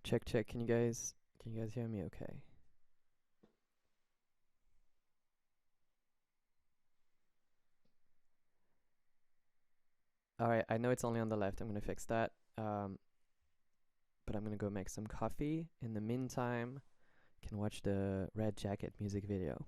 Check, check. Can you guys hear me okay? Alright, I know it's only on the left. I'm gonna fix that. But I'm gonna go make some coffee. In the meantime, you can watch the Red Jacket music video.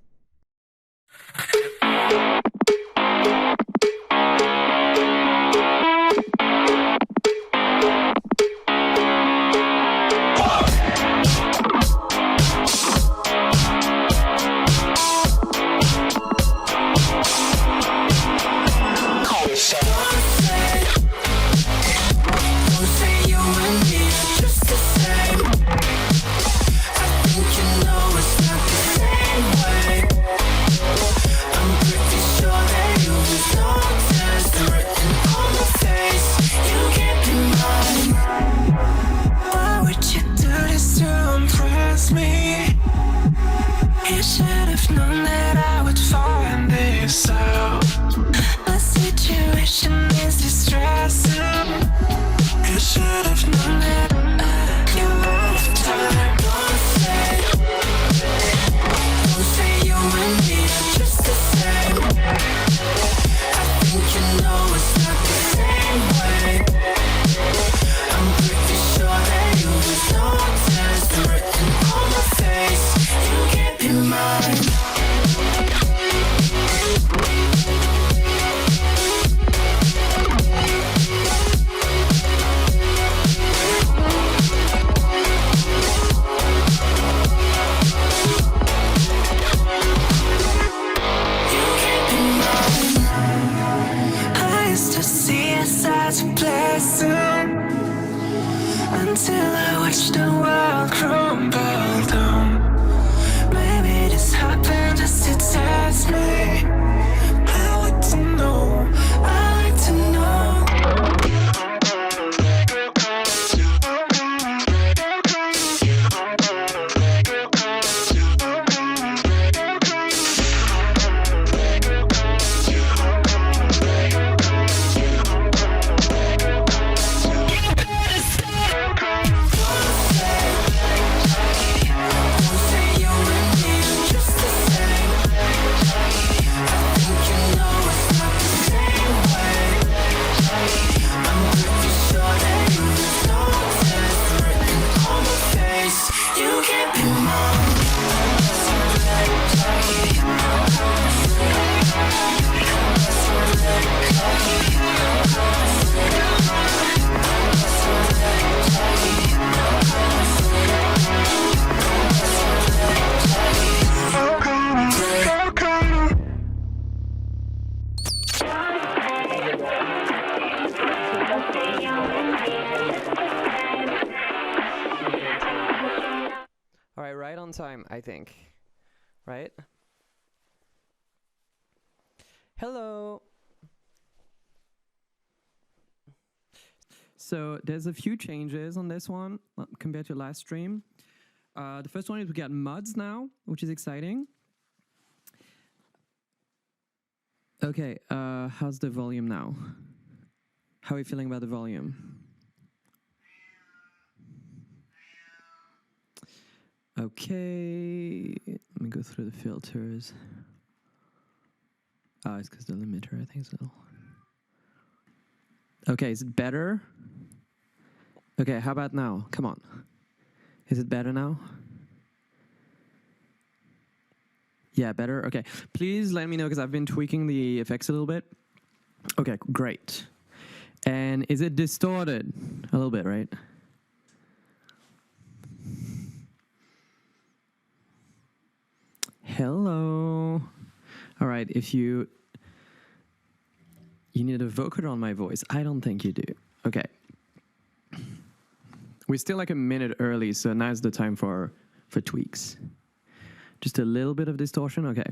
Until I watch the world crumble down. Maybe this happened just to test me. I like to know, I like to know. Alright, right on time, I think. Right? Hello! So there's a few changes on this one compared to last stream. The first one is we got mods now, which is exciting. Okay, how's the volume now? How are you feeling about the volume? Okay, let me go through the filters. Oh, it's because the limiter, I think so. Okay, is it better? Okay, how about now? Come on. Is it better now? Yeah, better? Okay. Please let me know because I've been tweaking the effects a little bit. Okay, great. And is it distorted? A little bit, right? Hello. All right, if you need a vocoder on my voice. I don't think you do. Okay. We're still like a minute early, so now's the time for tweaks. Just a little bit of distortion, okay.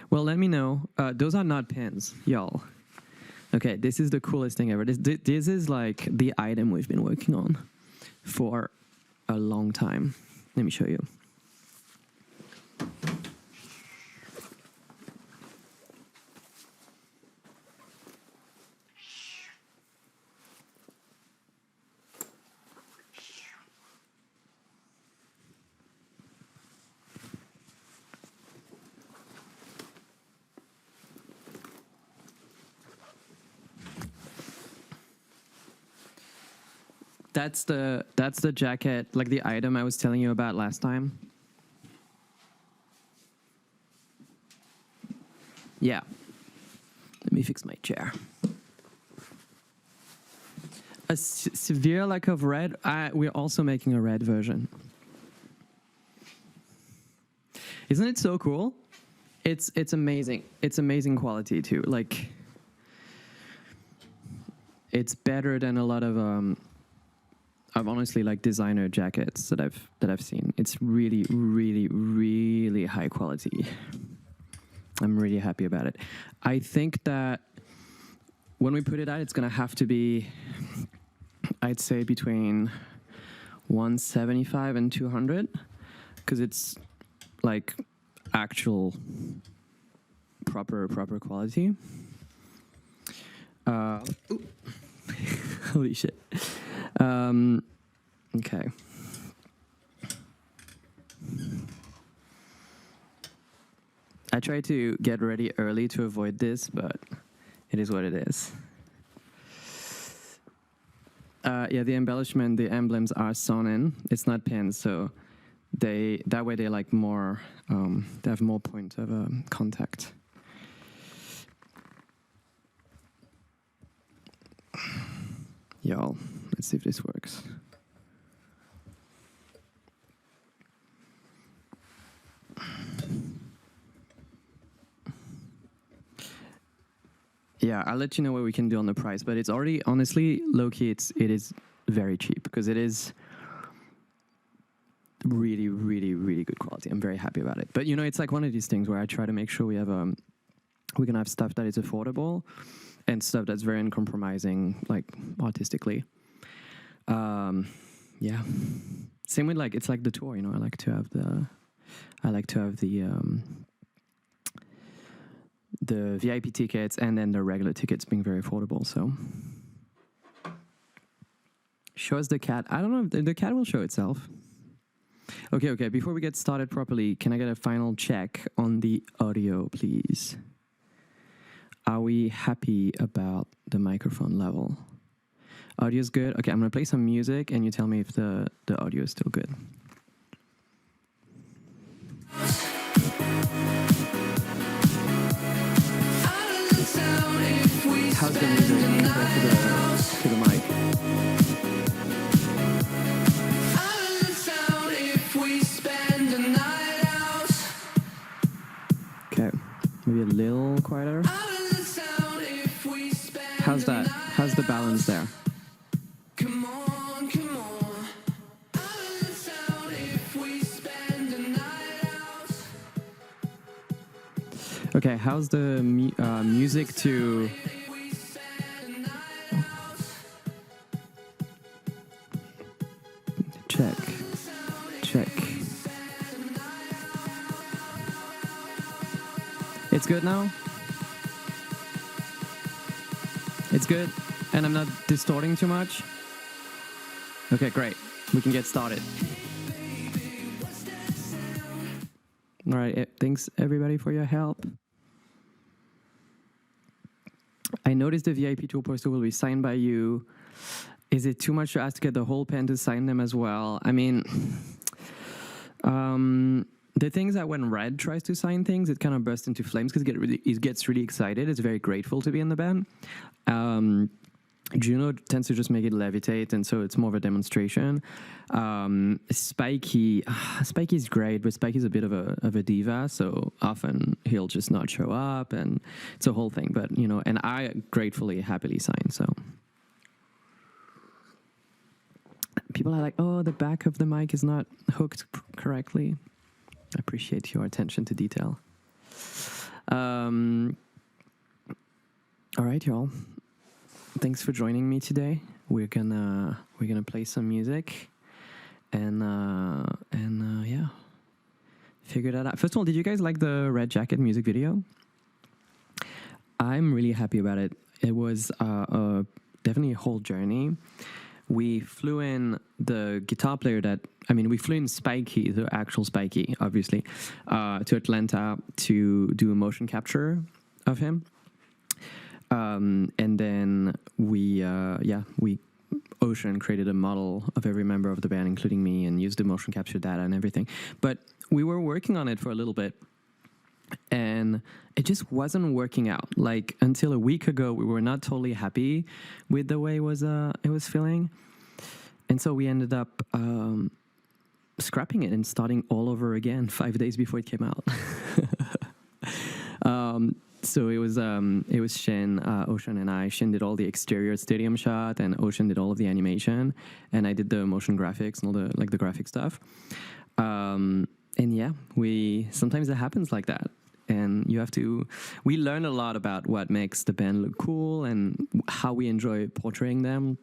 Well, let me know. Those are not pins, y'all. Okay, this is the coolest thing ever. This is like the item we've been working on for a long time. Let me show you. That's the jacket, like the item I was telling you about last time. Yeah. Let me fix my chair. A severe lack of red. We're also making a red version. Isn't it so cool? It's amazing. It's amazing quality too. Like, it's better than a lot of honestly like designer jackets that I've seen. It's really, really, really high quality. I'm really happy about it. I think that when we put it out, it's gonna have to be, I'd say, between 175 and 200, because it's like actual proper quality. Holy shit. Okay. I try to get ready early to avoid this, but it is what it is. Yeah, the embellishment, the emblems are sewn in. It's not pins, so that way they like more. They have more point of contact. Y'all, let's see if this works. Yeah, I'll let you know what we can do on the price, but it's already, honestly, low-key, it is very cheap, because it is really, really, really good quality. I'm very happy about it. But, you know, it's like one of these things where I try to make sure we can have stuff that is affordable and stuff that's very uncompromising, like, artistically. Yeah. Same with, like, it's like the tour, you know, I like to have the VIP tickets and then the regular tickets being very affordable. So show us the cat. I don't know if the cat will show itself. Okay. Before we get started properly, can I get a final check on the audio, please? Are we happy about the microphone level? Audio's good. Okay, I'm gonna play some music and you tell me if the audio is still good. How's the music compared to the mic? Okay, maybe a little quieter. How's that? How's the balance there? Okay, how's the music to... Check. It's good now? It's good? And I'm not distorting too much? Okay, great. We can get started. All right, thanks everybody for your help. I noticed the VIP tour poster will be signed by you. Is it too much to ask to get the whole pen to sign them as well? I mean, the things that when Red tries to sign things, it kind of bursts into flames because it gets really excited. It's very grateful to be in the band. Juno tends to just make it levitate, and so it's more of a demonstration. Spikey's great, but Spikey's a bit of a diva, so often he'll just not show up, and it's a whole thing. But, you know, and I gratefully, happily sign, so. People are like, oh, the back of the mic is not hooked correctly. I appreciate your attention to detail. All right, y'all. Thanks for joining me today. We're gonna play some music, and yeah, figure that out. First of all, did you guys like the Red Jacket music video? I'm really happy about it. It was definitely a whole journey. We flew in the guitar player we flew in Spikey, the actual Spikey, obviously, to Atlanta to do a motion capture of him. And then we Ocean created a model of every member of the band, including me, and used the motion capture data and everything. But we were working on it for a little bit, and it just wasn't working out. Like, until a week ago, we were not totally happy with the way it was feeling, and so we ended up scrapping it and starting all over again 5 days before it came out. So it was Shin, Ocean, and I. Shin did all the exterior stadium shot, and Ocean did all of the animation, and I did the motion graphics and all the graphic stuff. And yeah, sometimes it happens like that, and we learn a lot about what makes the band look cool and how we enjoy portraying them.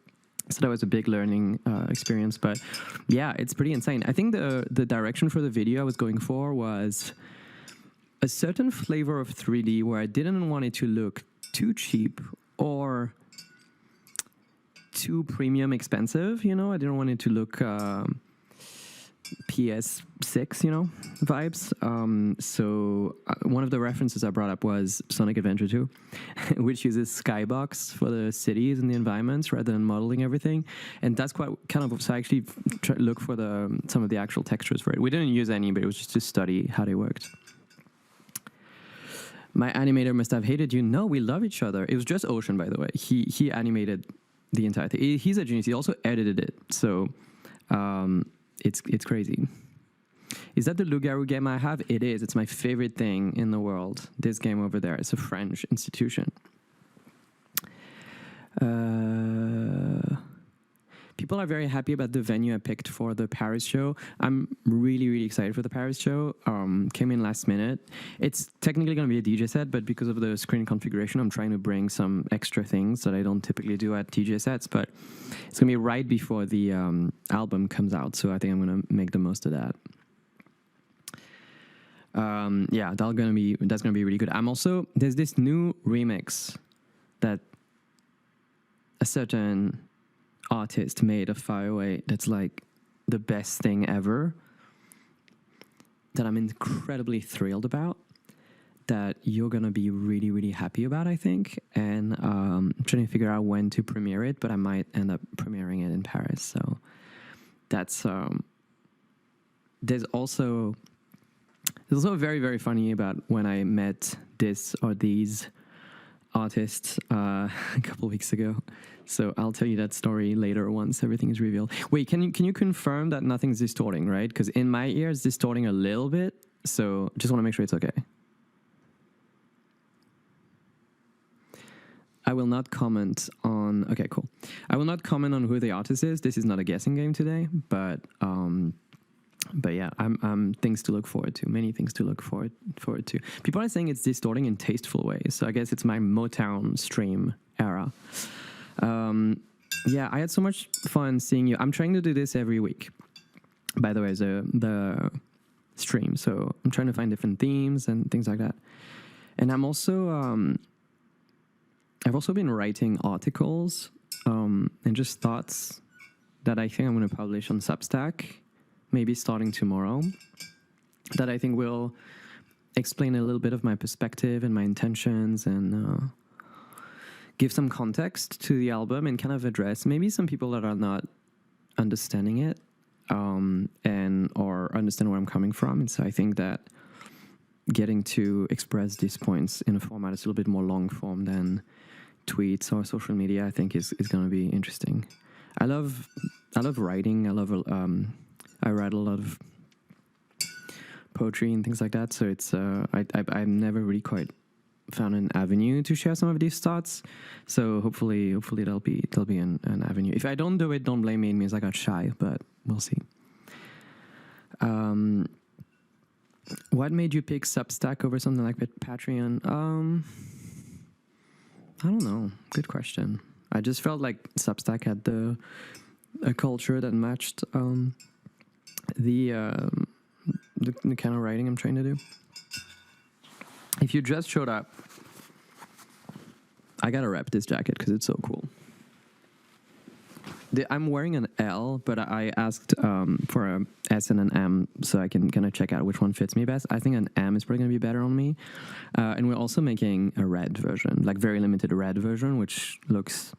So that was a big learning experience. But yeah, it's pretty insane. I think the direction for the video I was going for was a certain flavor of 3D where I didn't want it to look too cheap or too premium expensive, you know? I didn't want it to look PS6, you know, vibes. So one of the references I brought up was Sonic Adventure 2, which uses skybox for the cities and the environments rather than modeling everything. And that's quite kind of, so I actually look for some of the actual textures for it. We didn't use any, but it was just to study how they worked. My animator must have hated you. No, we love each other. It was just Ocean, by the way. He animated the entire thing. He's a genius. He also edited it. So it's crazy. Is that the Loup-Garou game I have? It is. It's my favorite thing in the world. This game over there. It's a French institution. People are very happy about the venue I picked for the Paris show. I'm really, really excited for the Paris show. Came in last minute. It's technically going to be a DJ set, but because of the screen configuration, I'm trying to bring some extra things that I don't typically do at DJ sets. But it's going to be right before the album comes out, so I think I'm going to make the most of that. Yeah, that's gonna be really good. There's this new remix that a certain artist made of Far Away that's like the best thing ever, that I'm incredibly thrilled about, that you're gonna be really, really happy about, I think. And I'm trying to figure out when to premiere it, but I might end up premiering it in Paris. So that's there's also very, very funny about when I met this or these artists a couple weeks ago. So I'll tell you that story later once everything is revealed. Wait, can you confirm that nothing's distorting, right? Because in my ear it's distorting a little bit. So just want to make sure it's okay. I will not comment on... Okay, cool. I will not comment on who the artist is. This is not a guessing game today, but yeah, I'm things to look forward to. Many things to look forward to. People are saying it's distorting in tasteful ways. So I guess it's my Motown stream era. Yeah, I had so much fun seeing you. I'm trying to do this every week, by the way, the stream. So I'm trying to find different themes and things like that. And I'm also, I've also been writing articles and just thoughts that I think I'm going to publish on Substack, maybe starting tomorrow, that I think will explain a little bit of my perspective and my intentions and give some context to the album and kind of address maybe some people that are not understanding it and or understand where I'm coming from. And so I think that getting to express these points in a format that's a little bit more long form than tweets or social media, I think is going to be interesting. I love writing. I write a lot of poetry and things like that. So it's I've never really quite found an avenue to share some of these thoughts. So hopefully there'll be an avenue. If I don't do it, don't blame me. It means I got shy, but we'll see. What made you pick Substack over something like Patreon? I don't know. Good question. I just felt like Substack had a culture that matched the kind of writing I'm trying to do. If you just showed up, I gotta rep this jacket because it's so cool. I'm wearing an L, but I asked for a S and an M so I can kind of check out which one fits me best. I think an M is probably going to be better on me. And we're also making a red version, like very limited red version, which looks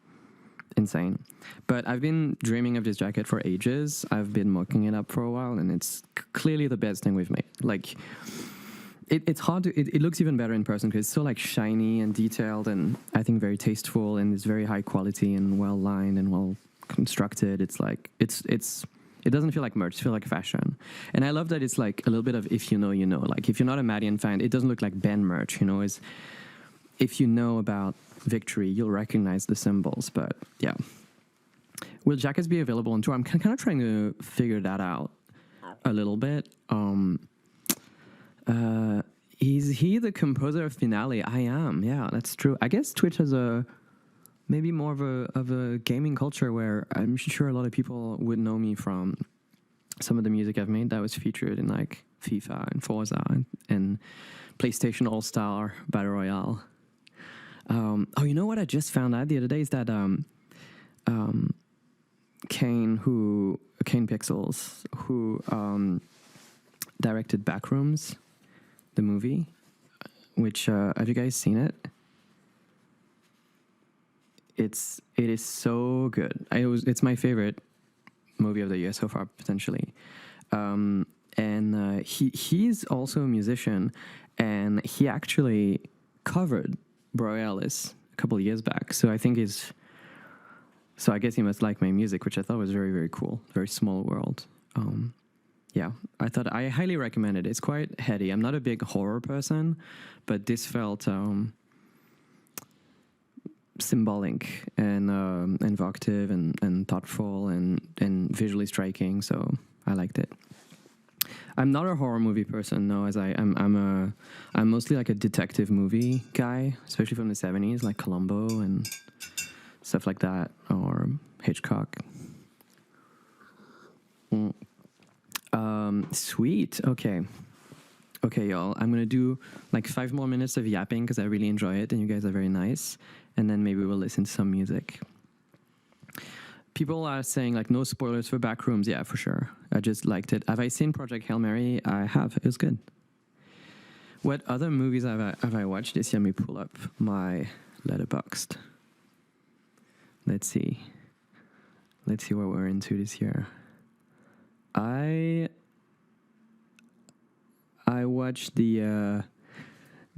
insane. But I've been dreaming of this jacket for ages. I've been mocking it up for a while, and it's clearly the best thing we've made. Like, it's hard to. It looks even better in person because it's so like shiny and detailed, and I think very tasteful, and it's very high quality and well lined and well constructed. It's like it doesn't feel like merch. It feels like fashion, and I love that it's like a little bit of if you know, you know. Like if you're not a Madeon fan, it doesn't look like Ben merch. You know, is if you know about Victory, you'll recognize the symbols. But yeah, will jackets be available on tour? I'm kind of trying to figure that out a little bit. Is he the composer of Finale? I am. Yeah, that's true. I guess Twitch has maybe more of a gaming culture where I'm sure a lot of people would know me from some of the music I've made that was featured in like FIFA and Forza and PlayStation All-Star Battle Royale. You know what I just found out the other day is that Kane Pixels, who directed Backrooms, the movie, which have you guys seen it? It is so good. It's my favorite movie of the year so far, potentially. And he's also a musician, and he actually covered Borealis a couple of years back. So I guess he must like my music, which I thought was very, very cool. Very small world. Yeah, I highly recommend it. It's quite heady. I'm not a big horror person, but this felt symbolic and evocative and thoughtful and visually striking. So I liked it. I'm not a horror movie person, no. I'm mostly like a detective movie guy, especially from the 70s, like Columbo and stuff like that, or Hitchcock. Sweet. Okay, y'all. I'm gonna do like 5 more minutes of yapping because I really enjoy it, and you guys are very nice. And then maybe we'll listen to some music. People are saying like no spoilers for Backrooms. Yeah, for sure. I just liked it. Have I seen Project Hail Mary? I have. It was good. What other movies have I watched this year? Let me pull up my Letterboxd. Let's see what we're into this year. I watched the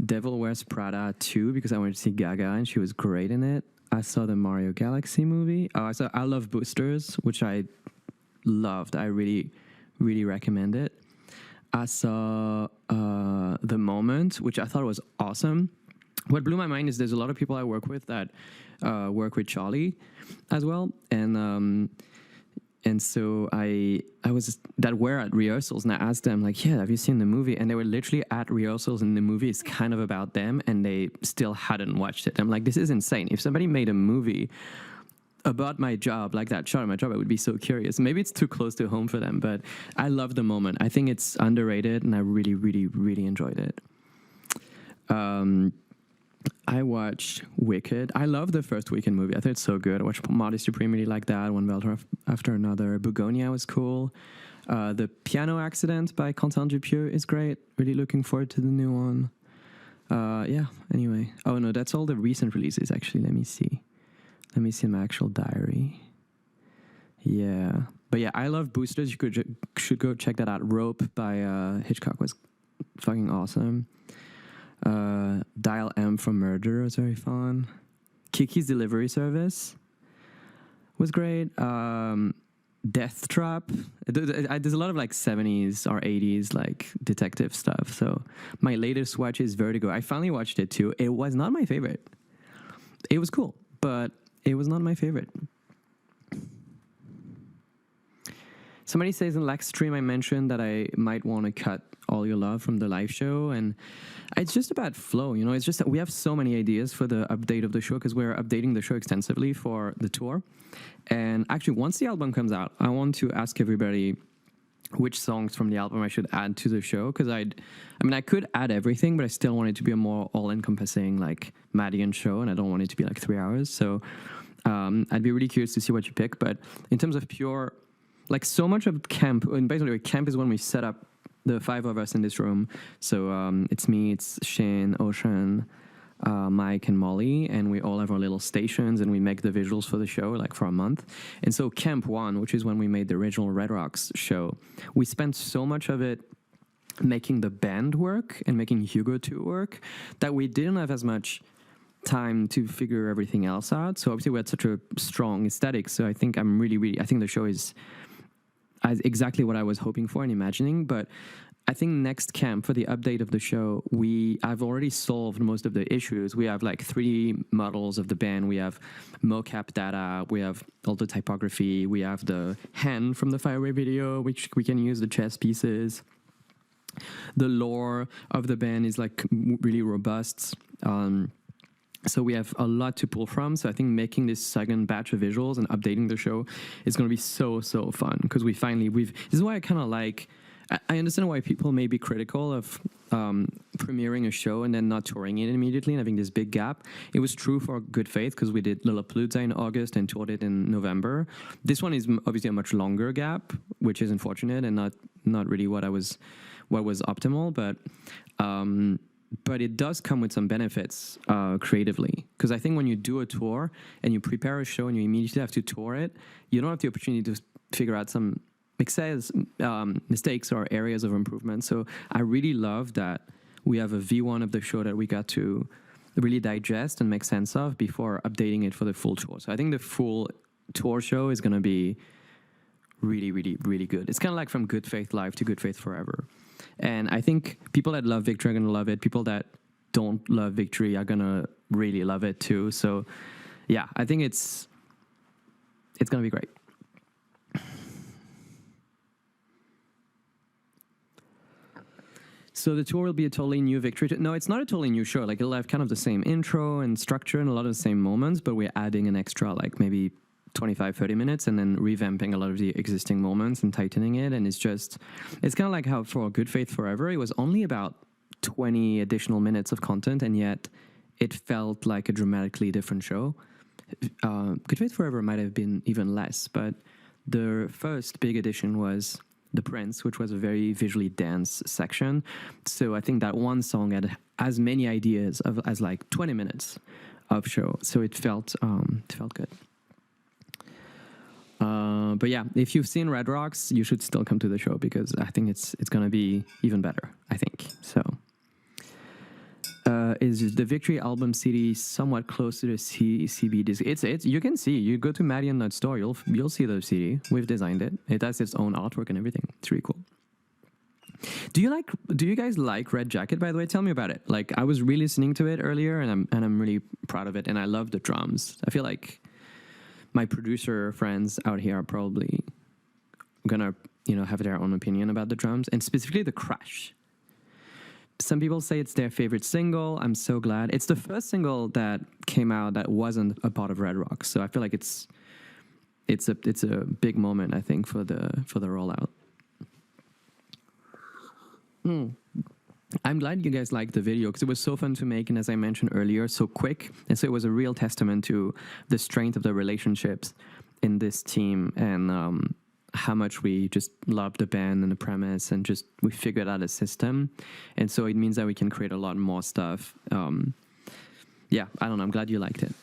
Devil Wears Prada 2 because I wanted to see Gaga and she was great in it. I saw the Mario Galaxy movie. I love Boosters, which I loved. I really, really recommend it. I saw The Moment, which I thought was awesome. What blew my mind is there's a lot of people I work with that work with Charlie as well, and so I was that were at rehearsals, and I asked them like, yeah, have you seen the movie? And they were literally at rehearsals, and the movie is kind of about them, and they still hadn't watched it. I'm like, this is insane. If somebody made a movie about my job, like that shot of my job, I would be so curious. Maybe it's too close to home for them, but I love The Moment. I think it's underrated, and I really, really, really enjoyed it. I watched Wicked. I love the first Wicked movie. I thought it's so good. I watched Modest Supremacy like that, one Belter after another. Begonia was cool. The Piano Accident by Quentin Dupieux is great. Really looking forward to the new one. Yeah, anyway. Oh, no, that's all the recent releases, actually. Let me see my actual diary. Yeah. But yeah, I love Boosters. You should go check that out. Rope by Hitchcock was fucking awesome. Dial M for Murder was very fun. Kiki's Delivery Service was great. Death Trap. There's a lot of like 70s or 80s like detective stuff. So my latest watch is Vertigo. I finally watched it too. It was not my favorite. It was cool, but it was not my favorite. Somebody says in Lex stream I mentioned that I might want to cut All Your Love from the live show, and it's just about flow, you know. It's just that we have so many ideas for the update of the show because we're updating the show extensively for the tour. And actually, once the album comes out, I want to ask everybody which songs from the album I should add to the show, because I could add everything, but I still want it to be a more all-encompassing like Madeon show, and I don't want it to be like 3 hours. So I'd be really curious to see what you pick. But in terms of pure, like so much of camp, and basically camp is when we set up the 5 of us in this room. So it's me, it's Shane, Ocean, Mike and Molly, and we all have our little stations, and we make the visuals for the show like for a month. And so Camp 1, which is when we made the original Red Rocks show, we spent so much of it making the band work and making Hugo 2 work that we didn't have as much time to figure everything else out. So obviously we had such a strong aesthetic. So I think I think the show is exactly what I was hoping for and imagining. But I think next camp for the update of the show, I've already solved most of the issues. We have like 3D models of the band. We have mocap data. We have all the typography. We have the hand from the Fireway video, which we can use the chess pieces. The lore of the band is like really robust. So we have a lot to pull from. So I think making this second batch of visuals and updating the show is going to be so fun, because this is why I kind of like, I understand why people may be critical of premiering a show and then not touring it immediately and having this big gap. It was true for Good Faith because we did Lollapalooza in August and toured it in November. This one is obviously a much longer gap, which is unfortunate and not really what was optimal, but it does come with some benefits creatively. Because I think when you do a tour and you prepare a show and you immediately have to tour it, you don't have the opportunity to figure out some mistakes or areas of improvement. So I really love that we have a V1 of the show that we got to really digest and make sense of before updating it for the full tour. So I think the full tour show is going to be really, really, really good. It's kind of like from Good Faith Live to Good Faith Forever. And I think people that love Victory are going to love it. People that don't love Victory are going to really love it too. So yeah, I think it's going to be great. So the tour will be a totally new Victory. No, it's not a totally new show. Like it'll have kind of the same intro and structure and a lot of the same moments, but we're adding an extra like maybe 25-30 minutes and then revamping a lot of the existing moments and tightening it. And it's kind of like how for Good Faith Forever, it was only about 20 additional minutes of content, and yet it felt like a dramatically different show. Good Faith Forever might have been even less, but the first big addition was The Prince, which was a very visually dense section. So I think that one song had as many ideas as like 20 minutes of show. So it felt good. But yeah, if you've seen Red Rocks, you should still come to the show because I think it's going to be even better, I think. So is the Victory album CD somewhat close to the CB disc? It's you can see, you go to Madeon store, you'll see the CD. We've designed it. It has its own artwork and everything. It's really cool. Do you guys like Red Jacket, by the way? Tell me about it. Like I was re-listening to it earlier and I'm really proud of it, and I love the drums. I feel like my producer friends out here are probably gonna, have their own opinion about the drums and specifically the crash. Some people say it's their favorite single. I'm so glad. It's the first single that came out that wasn't a part of Red Rocks. So I feel like it's a big moment, I think, for the rollout. I'm glad you guys liked the video because it was so fun to make, and as I mentioned earlier, so quick. And so it was a real testament to the strength of the relationships in this team and how much we just love the band and the premise and just we figured out a system. And so it means that we can create a lot more stuff. Yeah, I don't know. I'm glad you liked it.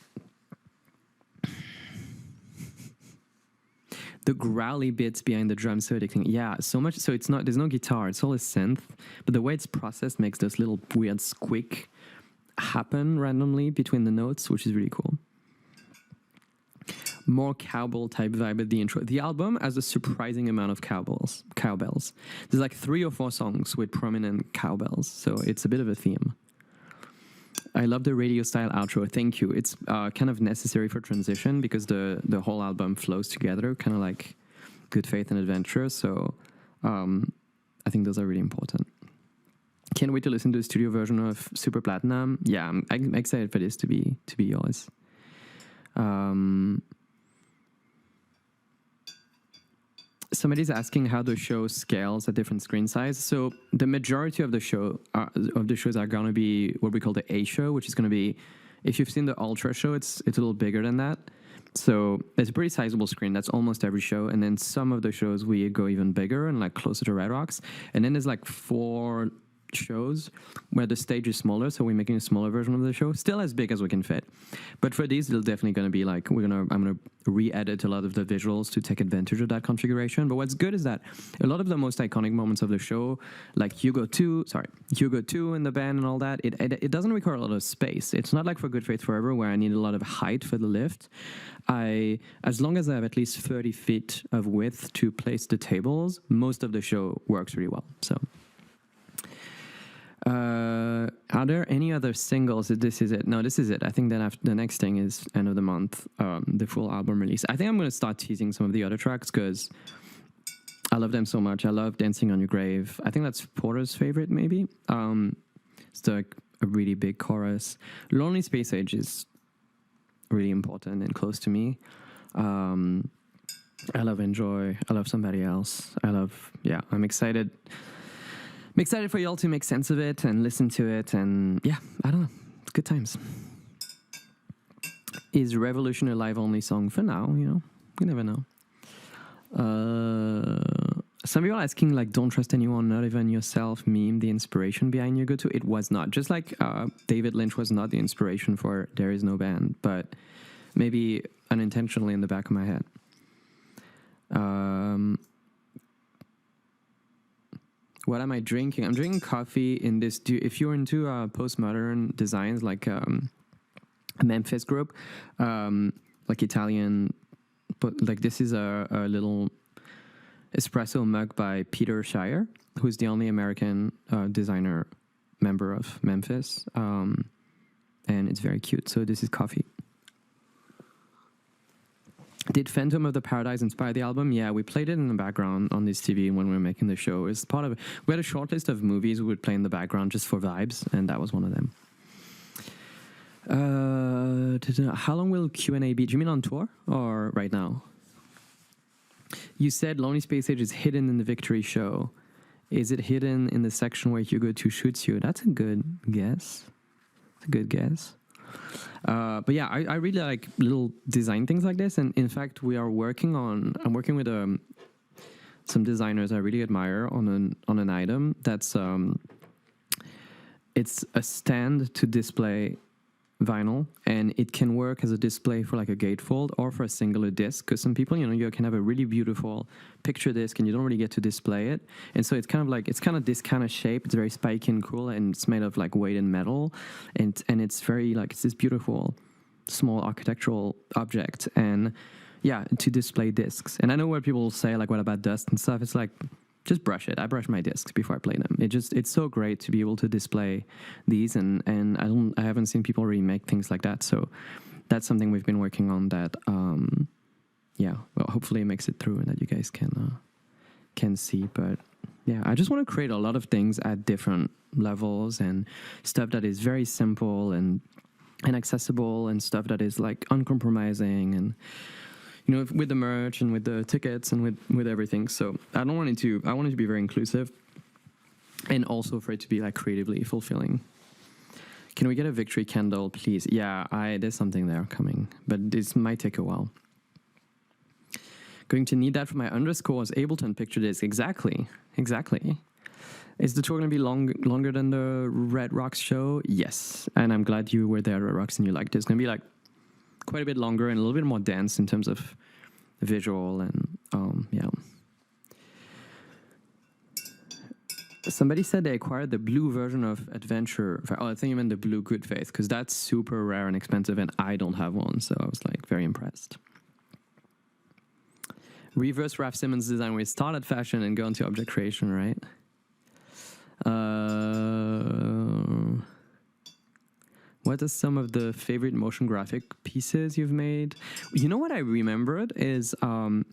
The growly bits behind the drum so addicting. Yeah, so much. So there's no guitar. It's all a synth. But the way it's processed makes those little weird squeak happen randomly between the notes, which is really cool. More cowbell type vibe at the intro. The album has a surprising amount of cowbells. There's like 3 or 4 songs with prominent cowbells. So it's a bit of a theme. I love the radio style outro. Thank you. It's kind of necessary for transition because the whole album flows together, kind of like Good Faith and Adventure. So I think those are really important. Can't wait to listen to the studio version of Super Platinum. Yeah, I'm excited for this to be yours. Somebody's asking how the show scales at different screen size. So the majority of the shows are going to be what we call the A show, which is going to be, if you've seen the Ultra show, it's a little bigger than that. So it's a pretty sizable screen. That's almost every show. And then some of the shows we go even bigger and like closer to Red Rocks. And then there's like 4 shows where the stage is smaller, so we're making a smaller version of the show, still as big as we can fit. But for these, they're definitely going to be like I'm going to re-edit a lot of the visuals to take advantage of that configuration. But what's good is that a lot of the most iconic moments of the show, like Hugo 2 in the band and all that, it doesn't require a lot of space. It's not like for Good Faith Forever where I need a lot of height for the lift. As long as I have at least 30 feet of width to place the tables, most of the show works really well. So, are there any other singles? This is it. No, this is it. I think that the next thing is end of the month, the full album release. I think I'm going to start teasing some of the other tracks because I love them so much. I love Dancing on Your Grave. I think that's Porter's favorite, maybe. It's like a really big chorus. Lonely Space Age is really important and close to me. I love Enjoy. I love Somebody Else. I'm excited. I'm excited for y'all to make sense of it and listen to it. And yeah, I don't know. It's good times. Is Revolution a live only song for now? You know, you never know. Some people are asking, like, don't trust anyone, not even yourself, meme, the inspiration behind your go-to. It was not. Just like David Lynch was not the inspiration for There Is No Band, but maybe unintentionally in the back of my head. What am I drinking? I'm drinking coffee in this. If you're into postmodern designs, like a Memphis group, like Italian, but like this is a little espresso mug by Peter Shire, who's the only American designer member of Memphis, and it's very cute. So this is coffee. Did Phantom of the Paradise inspire the album? Yeah, we played it in the background on this TV when we were making the show. It's part of. We had a short list of movies we would play in the background just for vibes, and that was one of them. How long will Q&A be? Do you mean on tour or right now? You said Lonely Space Age is hidden in the Victory show. Is it hidden in the section where Hugo 2 shoots you? That's a good guess. It's a good guess. But yeah, I really like little design things like this. And in fact, I'm working with some designers I really admire on an item that's, it's a stand to display vinyl, and it can work as a display for like a gatefold or for a singular disc, because some people, you can have a really beautiful picture disc and you don't really get to display it, and so it's kind of this kind of shape. It's very spiky and cool, and it's made of like weighted metal, and it's very like, it's this beautiful small architectural object, and yeah, to display discs. And I know where people say like, what about dust and stuff? It's like, just brush it. I brush my discs before I play them. It's so great to be able to display these, and I haven't seen people really make things like that. So that's something we've been working on that, well, hopefully it makes it through and that you guys can see. But yeah, I just want to create a lot of things at different levels, and stuff that is very simple and accessible, and stuff that is like uncompromising, and with the merch and with the tickets and with everything. So I want it to be very inclusive, and also for it to be like creatively fulfilling. Can we get a Victory candle, please? Yeah, there's something there coming, but this might take a while. Going to need that for my underscores Ableton picture disc. Exactly. Is the tour going to be longer than the Red Rocks show? Yes, and I'm glad you were there at Red Rocks and you liked it. It's going to be like quite a bit longer and a little bit more dense in terms of visual, and yeah. Somebody said they acquired the blue version of Adventure. Oh, I think you meant the blue Good Faith, because that's super rare and expensive, and I don't have one, so I was like very impressed. Reverse Raf Simons design, where we start at fashion and go into object creation, right? What are some of the favorite motion graphic pieces you've made? You know what I remembered is in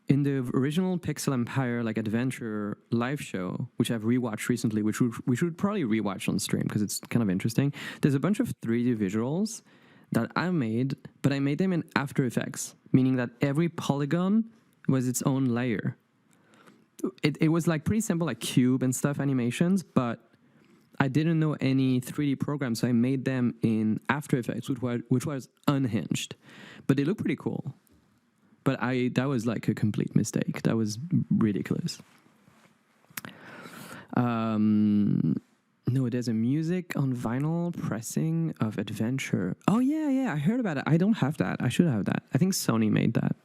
the original Pixel Empire like Adventure live show, which I've rewatched recently, which we should probably rewatch on stream because it's kind of interesting. There's a bunch of 3D visuals that I made, but I made them in After Effects, meaning that every polygon was its own layer. It was like pretty simple, like cube and stuff animations, but I didn't know any 3D programs, so I made them in After Effects, which was unhinged, but they look pretty cool. But that was like a complete mistake. That was ridiculous. No, there's a music on vinyl pressing of Adventure. Oh yeah, I heard about it. I don't have that. I should have that. I think Sony made that.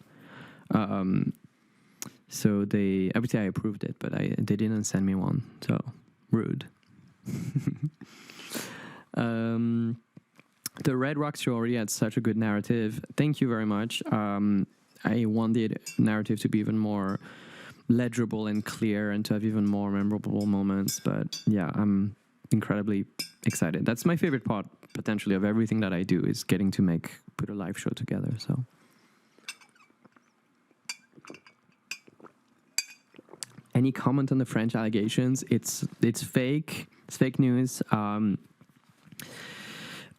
So I would say I approved it, but they didn't send me one. So rude. The Red Rocks show already had such a good narrative. Thank you very much. I wanted narrative to be even more legible and clear and to have even more memorable moments. But yeah, I'm incredibly excited. That's my favorite part, potentially, of everything that I do, is getting to put a live show together. So. Any comment on the French allegations? It's fake. It's fake news. I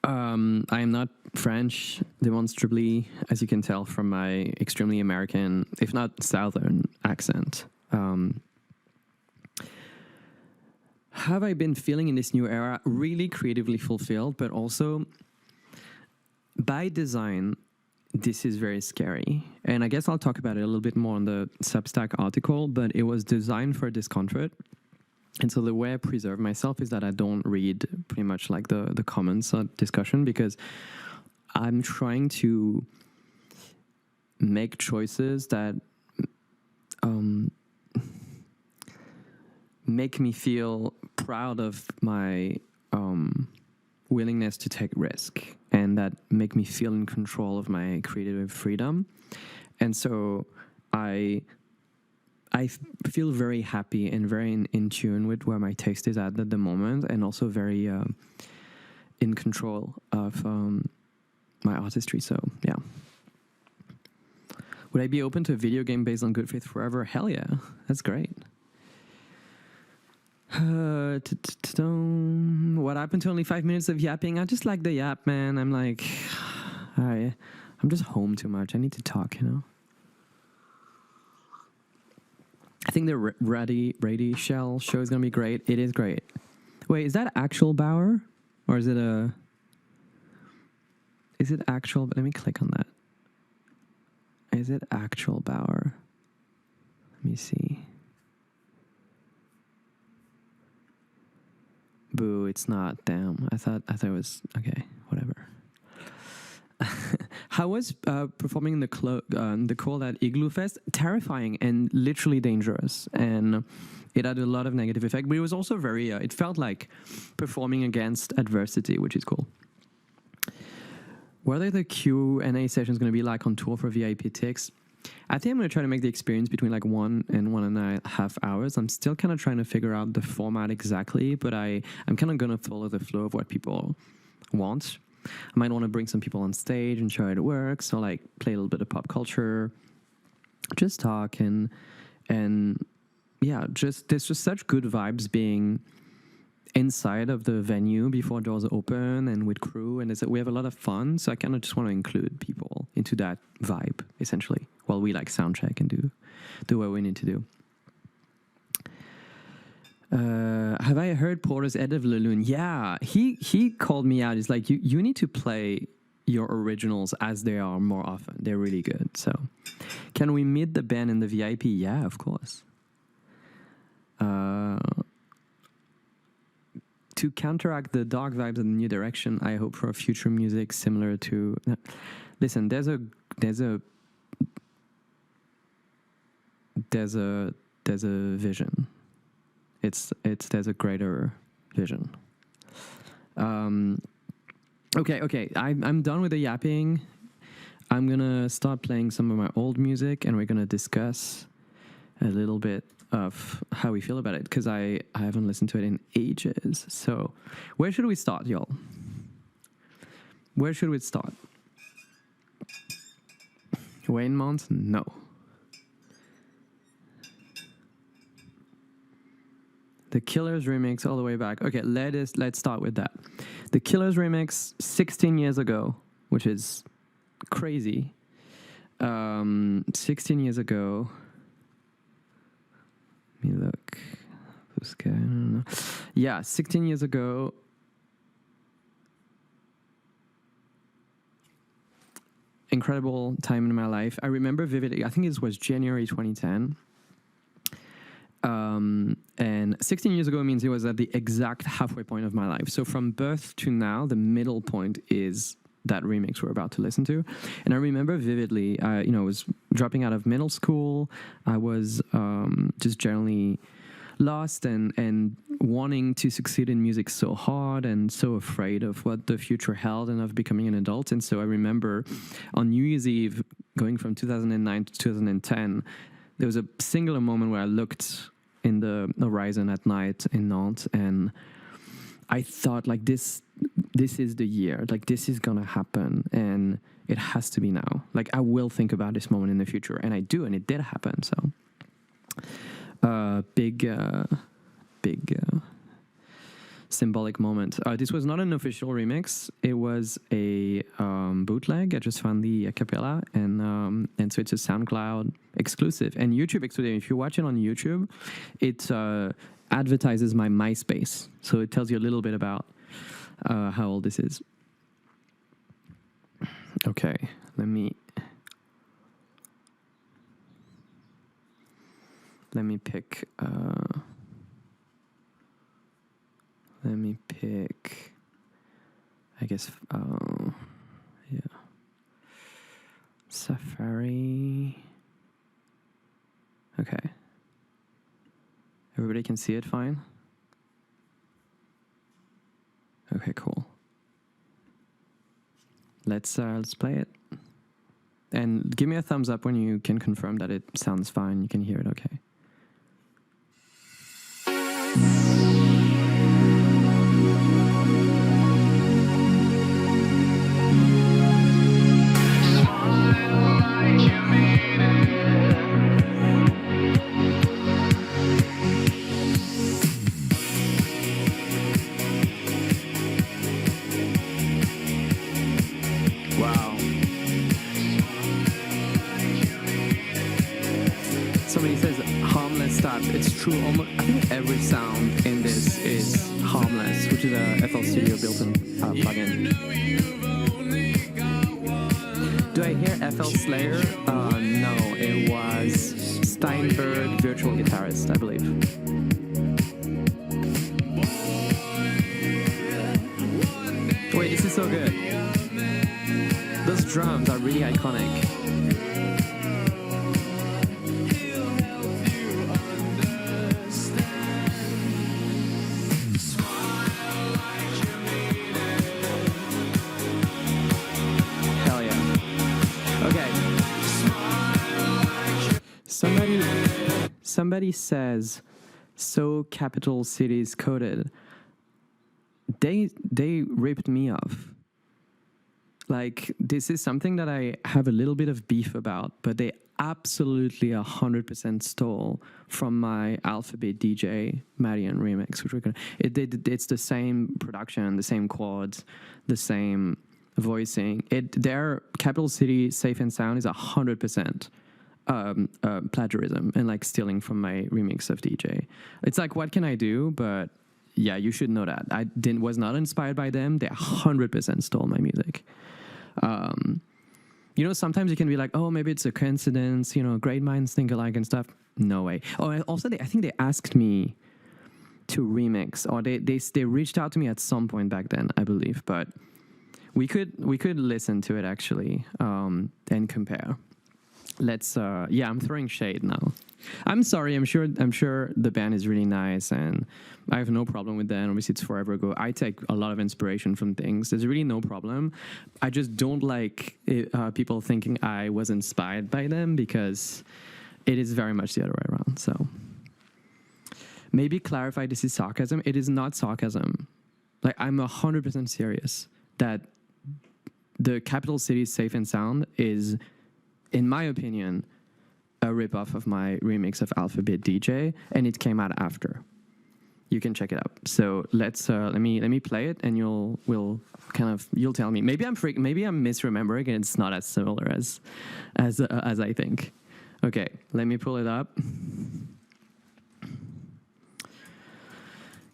am not French, demonstrably, as you can tell from my extremely American, if not Southern, accent. Have I been feeling in this new era really creatively fulfilled, but also by design, this is very scary. And I guess I'll talk about it a little bit more on the Substack article, but it was designed for discomfort. And so the way I preserve myself is that I don't read pretty much like the comments discussion, because I'm trying to make choices that make me feel proud of my willingness to take risk, and that make me feel in control of my creative freedom. And so I feel very happy and very in tune with where my taste is at the moment, and also very in control of my artistry. So yeah. Would I be open to a video game based on Good Faith Forever? Hell yeah, that's great. What happened to only 5 minutes of yapping? I just like the yap, man. I'm like, I'm just home too much. I need to talk, you know? I think the Ready Shell show is going to be great. It is great. Wait, is that actual Bauer? Or is it actual? Let me click on that. Is it actual Bauer? Let me see. Boo, it's not. Damn. I thought it was okay, whatever. How was performing in the cold at Igloo Fest? Terrifying and literally dangerous. And it had a lot of negative effect, but it was also very, it felt like performing against adversity, which is cool. What are the Q&A sessions going to be like on tour for VIP ticks? I think I'm going to try to make the experience between like 1 and 1.5 hours. I'm still kind of trying to figure out the format exactly, but I'm kind of going to follow the flow of what people want. I might want to bring some people on stage and show how it works. So like play a little bit of pop culture, just talk and yeah, there's just such good vibes being inside of the venue before doors open and with crew, and we have a lot of fun. So I kind of just want to include people into that vibe essentially while we like sound check and do what we need to do. Have I heard Porter's Ed of Laloon? Yeah, he called me out. He's like, you need to play your originals as they are more often. They're really good. So can we meet the band in the VIP? Yeah, of course. To counteract the dark vibes of the new direction, I hope for future music similar to... Listen, there's a vision. There's a greater vision. Okay. I'm done with the yapping. I'm gonna start playing some of my old music, and we're gonna discuss a little bit of how we feel about it, because I haven't listened to it in ages. So where should we start, y'all? Where should we start? Wayne Mount? No. The Killers remix all the way back. Okay, let's start with that. The Killers remix 16 years ago, which is crazy. 16 years ago. Let me look. This guy, I don't know. Yeah, 16 years ago. Incredible time in my life. I remember vividly. I think it was January 2010. And 16 years ago means it was at the exact halfway point of my life. So from birth to now, the middle point is that remix we're about to listen to. And I remember vividly, I was dropping out of middle school. I was just generally lost and wanting to succeed in music so hard and so afraid of what the future held and of becoming an adult. And so I remember on New Year's Eve, going from 2009 to 2010, there was a singular moment where I looked in the horizon at night in Nantes, and I thought, like, this is the year. Like, this is gonna happen, and it has to be now. Like, I will think about this moment in the future, and I do, and it did happen. So, big symbolic moment. This was not an official remix. It was a bootleg. I just found the a cappella, and so it's a SoundCloud exclusive and YouTube exclusive. If you watch it on YouTube, it advertises my MySpace, so it tells you a little bit about how old this is. Okay, let me pick. I guess. Yeah. Safari. Okay. Everybody can see it fine? Okay, cool. Let's play it. And give me a thumbs up when you can confirm that it sounds fine. You can hear it okay. Wow. Somebody says harmless starts. It's true. Almost, I think every sound in this is harmless, which is a FL Studio built-in plugin. Do I hear FL Slayer? No, it was Steinberg, virtual guitarist, I believe. Wait, this is so good. Those drums are really iconic. Hell yeah. Okay. Somebody says, so capital cities coded. They ripped me off. Like, this is something that I have a little bit of beef about, but they absolutely 100% stole from my Alphabet DJ Madeon remix, which we're gonna. It's the same production, the same chords, the same voicing. Their Capital City Safe and Sound is 100% plagiarism and like stealing from my remix of DJ. It's like, what can I do? But yeah, you should know that I was not inspired by them. They 100% stole my music. Sometimes you can be like, oh, maybe it's a coincidence, great minds think alike and stuff. No way. Oh, and also I think they asked me to remix, or they reached out to me at some point back then, I believe, but we could listen to it actually, and compare. Let's I'm throwing shade now. I'm sorry. I'm sure the band is really nice, and I have no problem with that. Obviously, it's forever ago. I take a lot of inspiration from things. There's really no problem. I just don't like people thinking I was inspired by them, because it is very much the other way around. So maybe clarify this is sarcasm. It is not sarcasm. Like, I'm 100% serious that the Capital City Safe and Sound is, in my opinion, a ripoff of my remix of Alphabet DJ, and it came out after. You can check it out. So let's let me play it, and you'll tell me. Maybe I'm misremembering, and it's not as similar as I think. Okay, let me pull it up.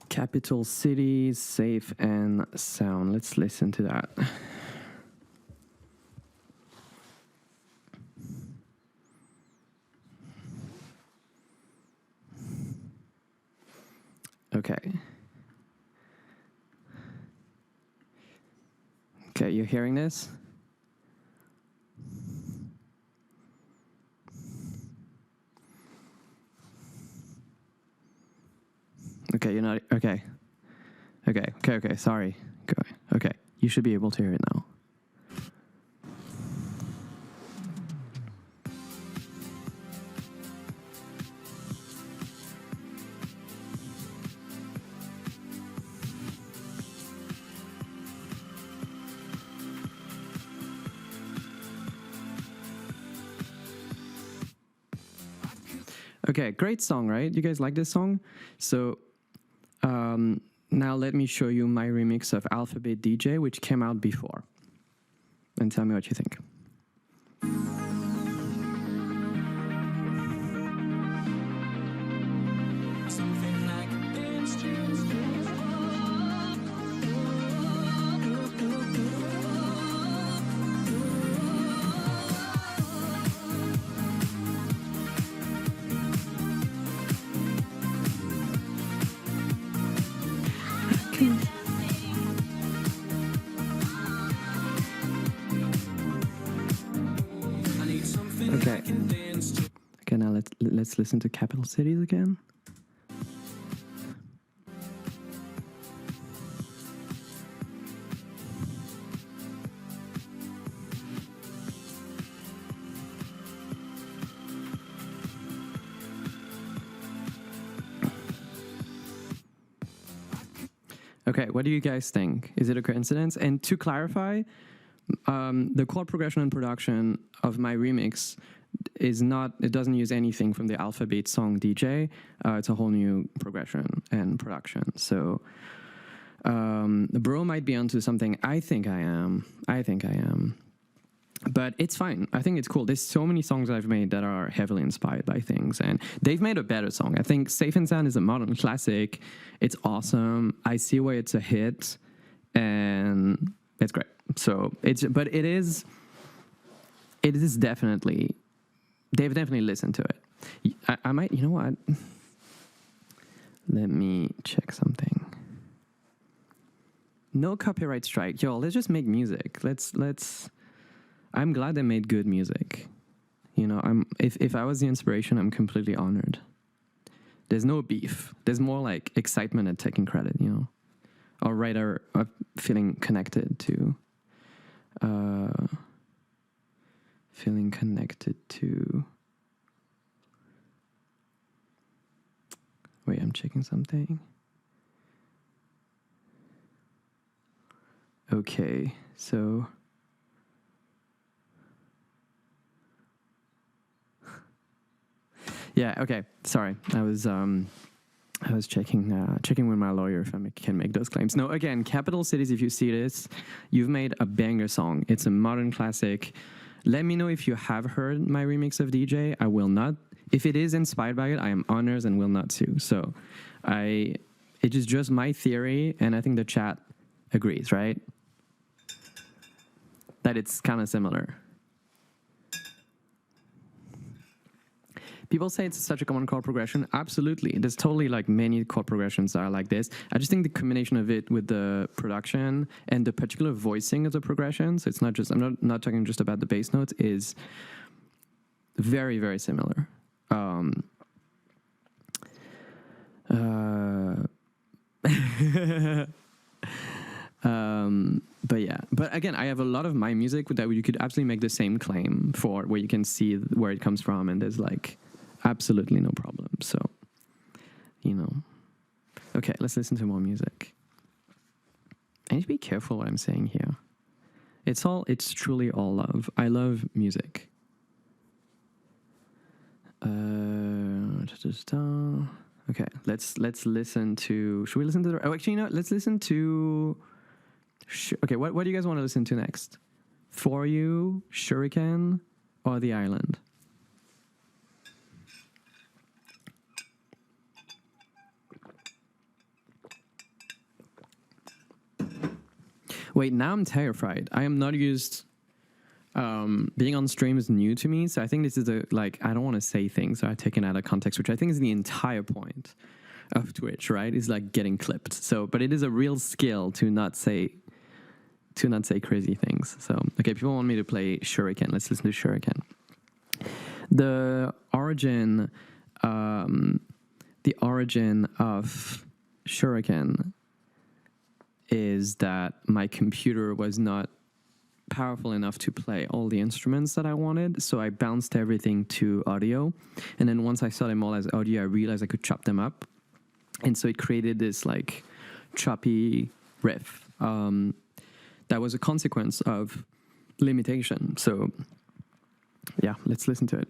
Capital City Safe and Sound. Let's listen to that. Okay. Okay, you're hearing this? Okay, you're not. Okay. Okay, sorry. Okay, you should be able to hear it now. Okay, great song, right? You guys like this song? So now let me show you my remix of Alphabet DJ, which came out before. And tell me what you think. Okay. Okay, now let's listen to Capital Cities again. Okay, what do you guys think? Is it a coincidence? And to clarify, the chord progression and production of my remix is not, it doesn't use anything from the Alphabet song DJ. It's a whole new progression and production. So the bro might be onto something. I think I am. But it's fine. I think it's cool. There's so many songs I've made that are heavily inspired by things, and they've made a better song. I think Safe and Sound is a modern classic. It's awesome. I see why it's a hit, and it's great. So but it is definitely, they've definitely listened to it. I might, you know what? Let me check something. No copyright strike. Yo, let's just make music. Let's I'm glad they made good music. You know, if I was the inspiration, I'm completely honored. There's no beef. There's more like excitement at taking credit, you know, or rather feeling connected to. Wait, I'm checking something. Okay, so. Yeah. Okay. Sorry. I was checking with my lawyer if I can make those claims. No. Again, Capital Cities. If you see this, you've made a banger song. It's a modern classic. Let me know if you have heard my remix of DJ. I will not. If it is inspired by it, I am honored and will not sue. So, it is just my theory, and I think the chat agrees, right? That it's kind of similar. People say it's such a common chord progression. Absolutely. There's totally like many chord progressions that are like this. I just think the combination of it with the production and the particular voicing of the progression, so it's not just, I'm not talking just about the bass notes, is very, very similar. But yeah, but again, I have a lot of my music that you could absolutely make the same claim for, where you can see where it comes from, and there's like absolutely no problem. So, you know, okay, let's listen to more music. I need to be careful what I'm saying here. It's truly all love. I love music. Okay, let's listen to. Should we listen to? Oh, actually, no. Let's listen to. Okay, what do you guys want to listen to next? For You, Shuriken, or The Island? Wait, now I'm terrified. I am not used. Being on stream is new to me, so I think this is I don't want to say things that are taken out of context, which I think is the entire point of Twitch, right? Is like getting clipped. So, but it is a real skill to not say crazy things. So, okay, people want me to play Shuriken. Let's listen to Shuriken. The origin of Shuriken is that my computer was not powerful enough to play all the instruments that I wanted, so I bounced everything to audio, and then once I saw them all as audio, I realized I could chop them up, and so it created this like choppy riff that was a consequence of limitation. So yeah, let's listen to it.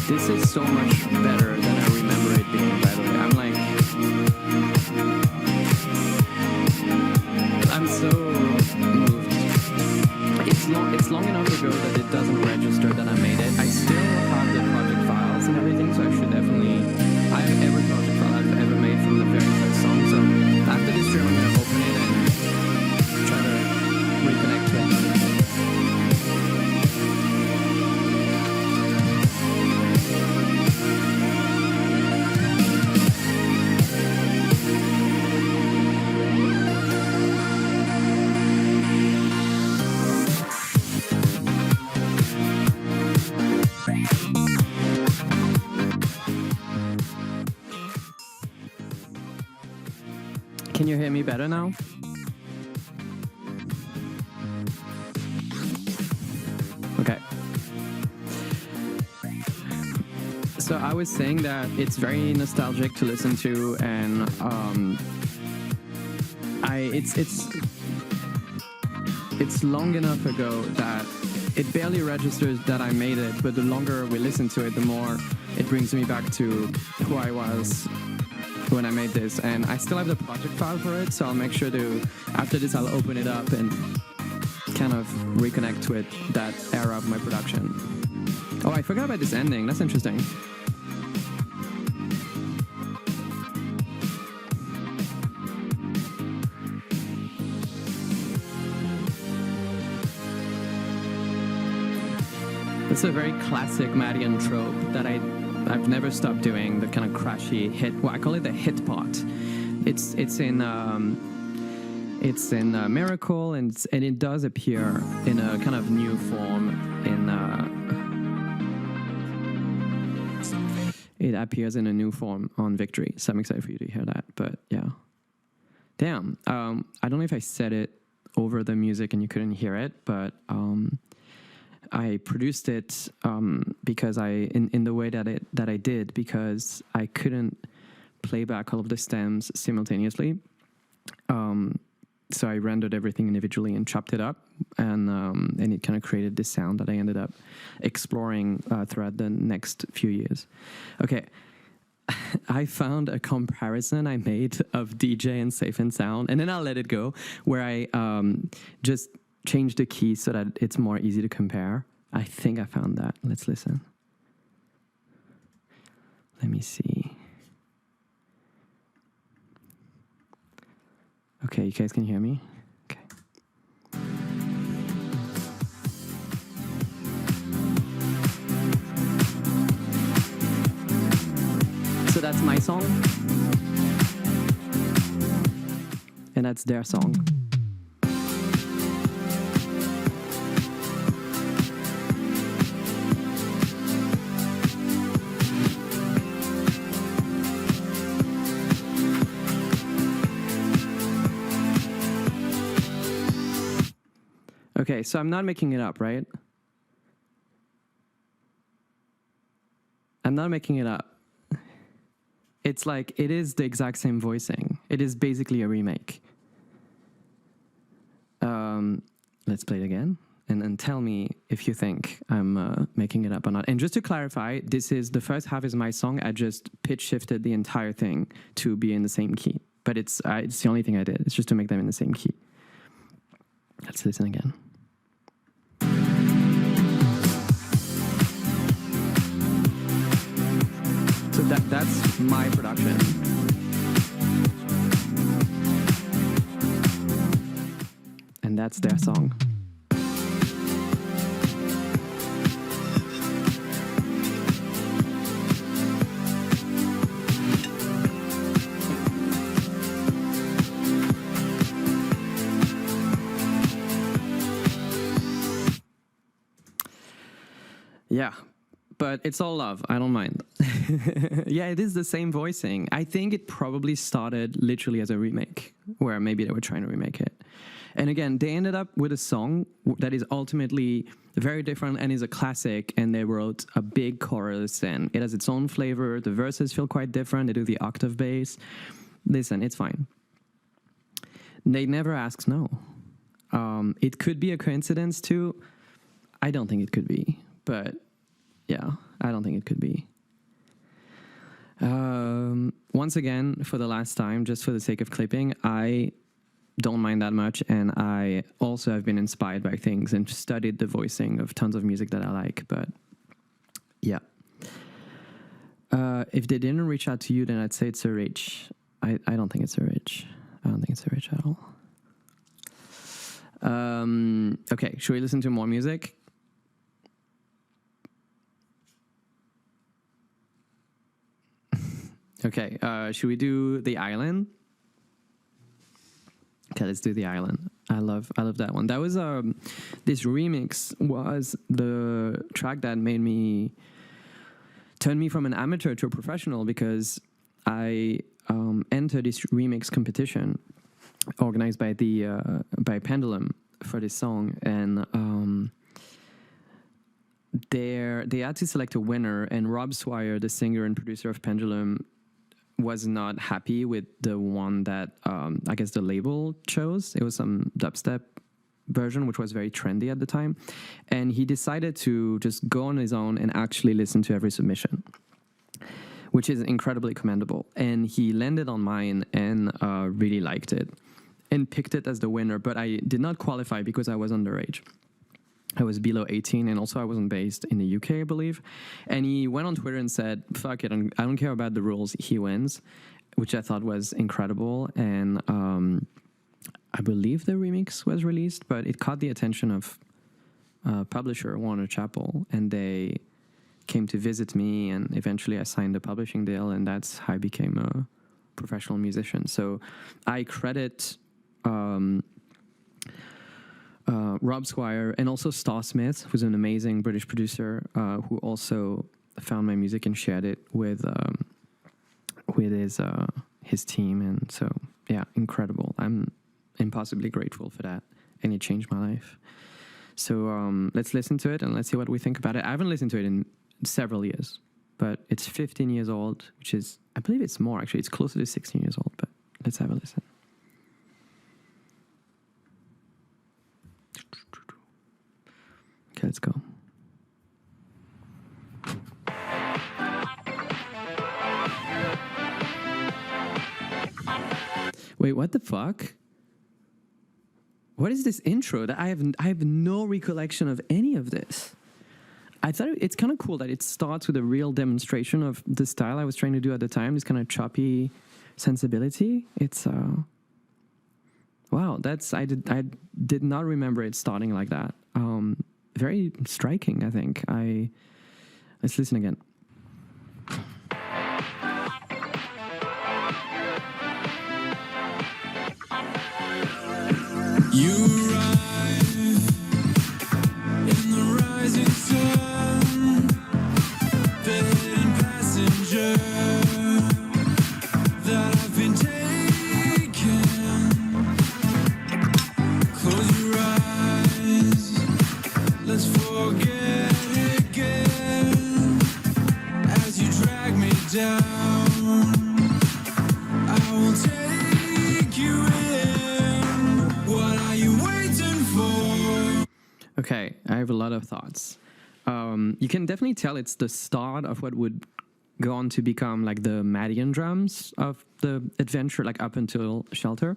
This is so much better than I remember it being, by the way. I'm so moved. It's long enough ago that it doesn't register that I made it. I still have the project files and everything, so I should definitely... I have every project file I've ever made from the very first song, so after this stream I'm going to open it and try to reconnect to it. Can you hear me better now? Okay. So I was saying that it's very nostalgic to listen to, and it's long enough ago that it barely registers that I made it, but the longer we listen to it, the more it brings me back to who I was when I made this. And I still have the project file for it, so I'll make sure to, after this, I'll open it up and kind of reconnect with that era of my production. Oh, I forgot about this ending. That's interesting. It's a very classic Madeon trope that I've never stopped doing, the kind of crashy hit. Well, I call it the hit pot. It's in Miracle, and it does appear in a kind of new form in. It appears in a new form on Victory, so I'm excited for you to hear that. But yeah, damn. I don't know if I said it over the music and you couldn't hear it, but I produced it because in the way that I did, because I couldn't play back all of the stems simultaneously. So I rendered everything individually and chopped it up, and it kind of created this sound that I ended up exploring throughout the next few years. Okay, I found a comparison I made of DJ and Safe and Sound, and then I'll let it go, where I just changed the key so that it's more easy to compare. I think I found that. Let's listen. Let me see. Okay, you guys can hear me? Okay. So that's my song. And that's their song. Okay, so I'm not making it up, right? I'm not making it up. It's like, it is the exact same voicing. It is basically a remake. Let's play it again. And tell me if you think I'm making it up or not. And just to clarify, this is, the first half is my song. I just pitch shifted the entire thing to be in the same key. But it's the only thing I did. It's just to make them in the same key. Let's listen again. So that's my production. And that's their song. Yeah, but it's all love. I don't mind. Yeah, it is the same voicing. I think it probably started literally as a remake, where maybe they were trying to remake it. And again, they ended up with a song that is ultimately very different and is a classic, and they wrote a big chorus, and it has its own flavor. The verses feel quite different. They do the octave bass. Listen, it's fine. They never asked no. It could be a coincidence too. I don't think it could be, but yeah, I don't think it could be. Once again, for the last time, just for the sake of clipping, I don't mind that much, and I also have been inspired by things and studied the voicing of tons of music that I like, but yeah. If they didn't reach out to you, then I'd say it's a reach. I don't think it's a reach. I don't think it's a reach at all. Okay, should we listen to more music? Okay, should we do The Island? Okay, let's do The Island. I love that one. That was this remix was the track that made me turn me from an amateur to a professional, because I entered this remix competition organized by by Pendulum for this song, and they had to select a winner, and Rob Swire, the singer and producer of Pendulum, was not happy with the one that I guess the label chose. It was some dubstep version, which was very trendy at the time. And he decided to just go on his own and actually listen to every submission, which is incredibly commendable. And he landed on mine and really liked it and picked it as the winner. But I did not qualify because I was underage. I was below 18, and also I wasn't based in the UK, I believe. And he went on Twitter and said, fuck it, I don't care about the rules, he wins, which I thought was incredible. And I believe the remix was released, but it caught the attention of publisher Warner Chappell, and they came to visit me, and eventually I signed a publishing deal, and that's how I became a professional musician. So I credit Rob Squire and also Star Smith, who's an amazing British producer, who also found my music and shared it with his team. And so, yeah, incredible. I'm impossibly grateful for that, and it changed my life. So let's listen to it and let's see what we think about it. I haven't listened to it in several years, but it's 15 years old, which is, I believe it's more actually. It's closer to 16 years old, but let's have a listen. Okay, let's go. Wait, what the fuck? What is this intro? That I have no recollection of any of this. I thought it's kind of cool that it starts with a real demonstration of the style I was trying to do at the time, this kind of choppy sensibility. It's Wow, I did not remember it starting like that. Very striking, I think. Let's listen again. You arrive in the rising sun, the hidden passenger that I've been taking. Close your eyes, let's forget again. As you drag me down, I will take you in. What are you waiting for? Okay, I have a lot of thoughts. You can definitely tell it's the start of what would go on to become like the Madeon drums of the adventure, like up until Shelter,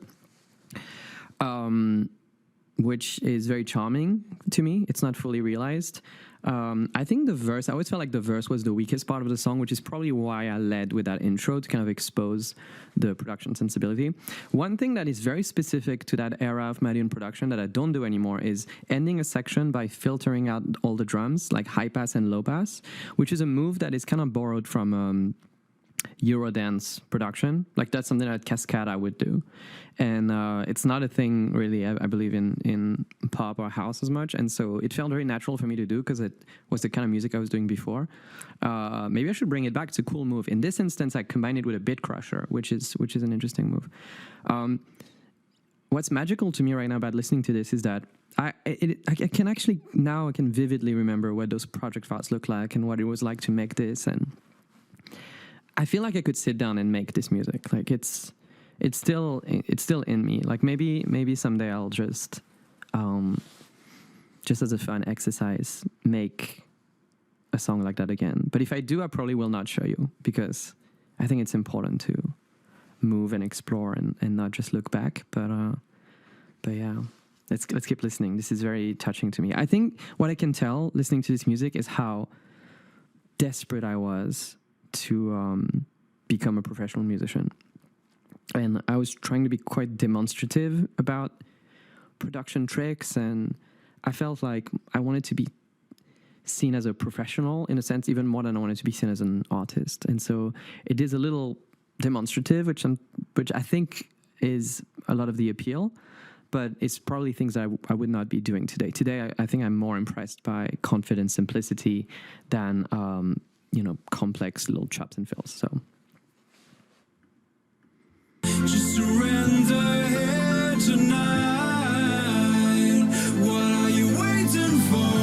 which is very charming to me. It's not fully realized. I think the verse, I always felt like the verse was the weakest part of the song, which is probably why I led with that intro to kind of expose the production sensibility. One thing that is very specific to that era of Madeon production that I don't do anymore is ending a section by filtering out all the drums, like high pass and low pass, which is a move that is kind of borrowed from Eurodance production. Like that's something that Cascada would do, and it's not a thing really I believe in pop or house as much, and so it felt very natural for me to do because it was the kind of music I was doing before. Maybe I should bring it back. It's a cool move. In this instance, I combined it with a bit crusher, which is an interesting move. What's magical to me right now about listening to this is that I can actually now I can vividly remember what those project files look like and what it was like to make this, and I feel like I could sit down and make this music. Like it's still in me. Like maybe someday I'll just as a fun exercise make a song like that again. But if I do, I probably will not show you because I think it's important to move and explore and not just look back. But yeah, let's keep listening. This is very touching to me. I think what I can tell listening to this music is how desperate I was to become a professional musician. And I was trying to be quite demonstrative about production tricks, and I felt like I wanted to be seen as a professional in a sense, even more than I wanted to be seen as an artist. And so it is a little demonstrative, which I think is a lot of the appeal, but it's probably things I would not be doing today. Today, I think I'm more impressed by confidence, simplicity than complex little chops and fills. So just surrender here tonight. What are you waiting for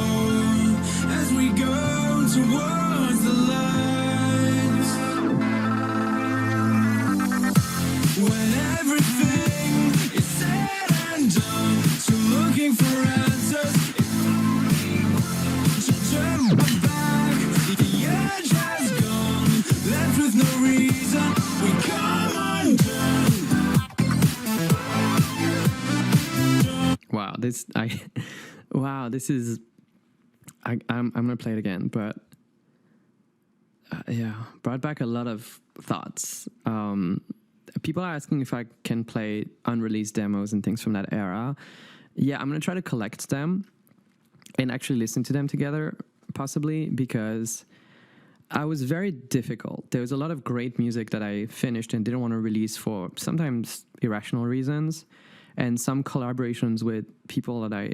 as we go towards the lights? When everything is said and done, so looking for answers, to turn my back, the edge has gone, left with no reason, we come undone. I'm gonna play it again, but brought back a lot of thoughts. People are asking if I can play unreleased demos and things from that era. Yeah, I'm gonna try to collect them and actually listen to them together, possibly, because I was very difficult. There was a lot of great music that I finished and didn't want to release for sometimes irrational reasons, and some collaborations with people that I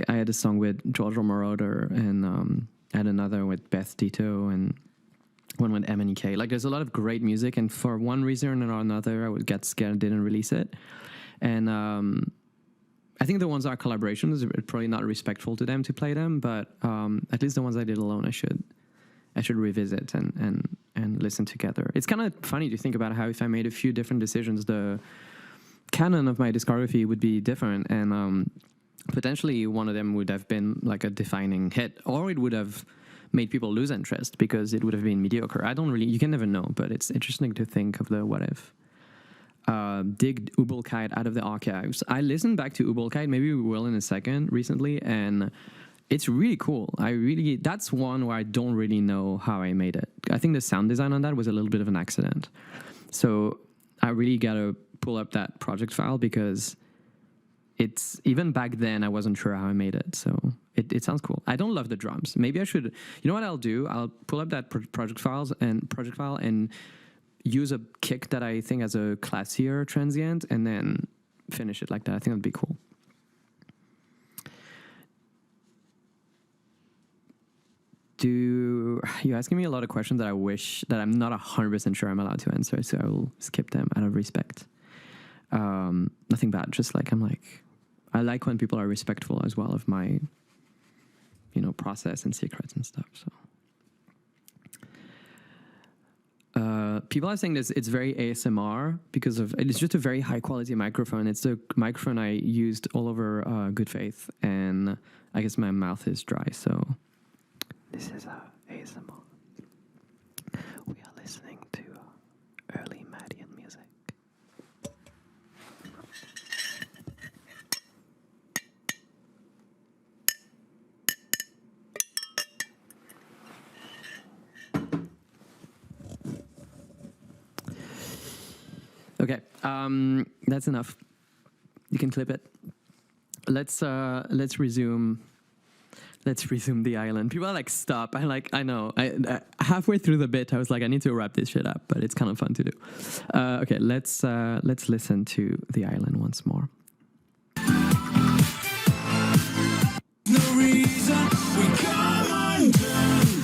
had a song with Giorgio Moroder, and I had another with Beth Ditto, and one with MNEK. Like, there's a lot of great music, and for one reason or another, I would get scared and didn't release it. And I think the ones that are collaborations, it's probably not respectful to them to play them, but at least the ones I did alone, I should revisit and listen together. It's kind of funny to think about how if I made a few different decisions, the canon of my discography would be different, and potentially one of them would have been like a defining hit, or it would have made people lose interest because it would have been mediocre. You can never know, but it's interesting to think of the what if. Dig Ubelkeit out of the archives. I listened back to Ubelkeit, maybe we will in a second, recently, and it's really cool. That's one where I don't really know how I made it. I think the sound design on that was a little bit of an accident. So I really gotta pull up that project file because it's even back then I wasn't sure how I made it. So it sounds cool. I don't love the drums. Maybe I should. You know what I'll do? I'll pull up that project file and use a kick that I think has a classier transient and then finish it like that. I think that'd be cool. You're asking me a lot of questions that I wish that I'm not 100% sure I'm allowed to answer, so I will skip them out of respect. Nothing bad, just like I like when people are respectful as well of my, process and secrets and stuff. So people are saying this, it's very ASMR because it's just a very high quality microphone. It's the microphone I used all over Good Faith, and I guess my mouth is dry, so this is ASMR. We are listening to early Madeon music. Okay, that's enough. You can clip it. Let's resume. Let's resume the island. People are like, stop. I know. I halfway through the bit, I was like, I need to wrap this shit up, but it's kind of fun to do. Okay, let's listen to the island once more. No reason we come undone.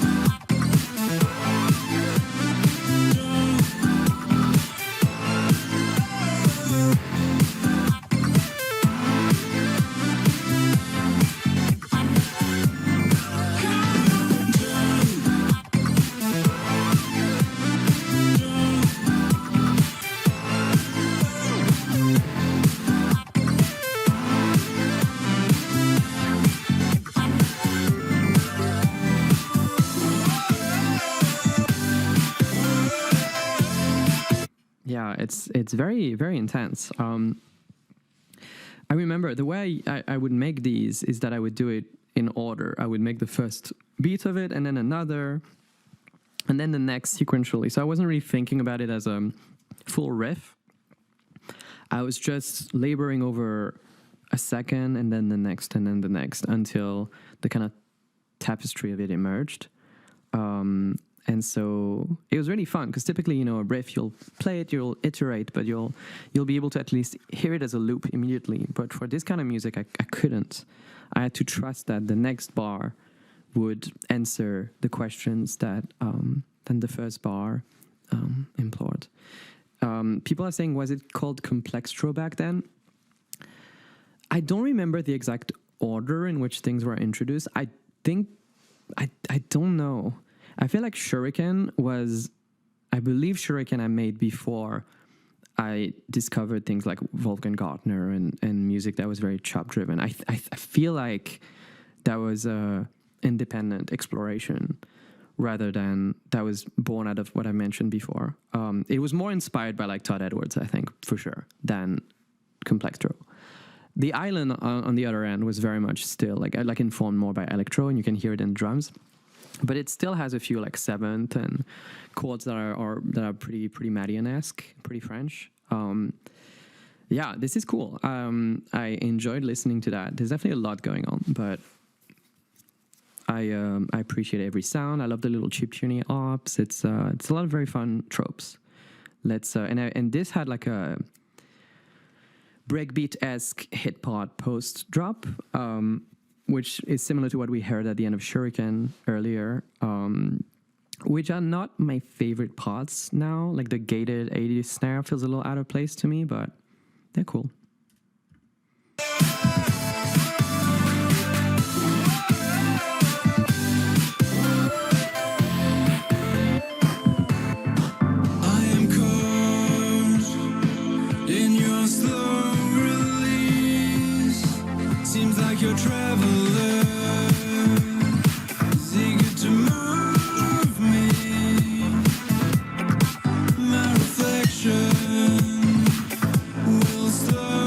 Yeah, it's very, very intense. I remember the way I would make these is that I would do it in order. I would make the first beat of it and then another, and then the next sequentially. So I wasn't really thinking about it as a full riff. I was just laboring over a second and then the next and then the next until the kind of tapestry of it emerged. And so it was really fun because typically, a riff, you'll play it, you'll iterate, but you'll be able to at least hear it as a loop immediately. But for this kind of music, I couldn't. I had to trust that the next bar would answer the questions that then the first bar implored. People are saying, was it called Complextro back then? I don't remember the exact order in which things were introduced. I don't know. I feel like Shuriken I believe Shuriken I made before I discovered things like Wolfgang Gartner and music that was very chop driven. I feel like that was a independent exploration rather than that was born out of what I mentioned before. It was more inspired by like Todd Edwards, I think, for sure, than Complextro. The island on the other end was very much still like informed more by electro, and you can hear it in drums. But it still has a few like seventh and chords that are pretty Madeon-esque, pretty French. Yeah, this is cool. I enjoyed listening to that. There's definitely a lot going on, but I appreciate every sound. I love the little chip tuning ops. It's a lot of very fun tropes. And this had like a breakbeat-esque hit part post drop. Which is similar to what we heard at the end of Shuriken earlier, which are not my favorite parts now. Like the gated 80s snare feels a little out of place to me, but they're cool. Your traveler is eager to move me. My reflection will slow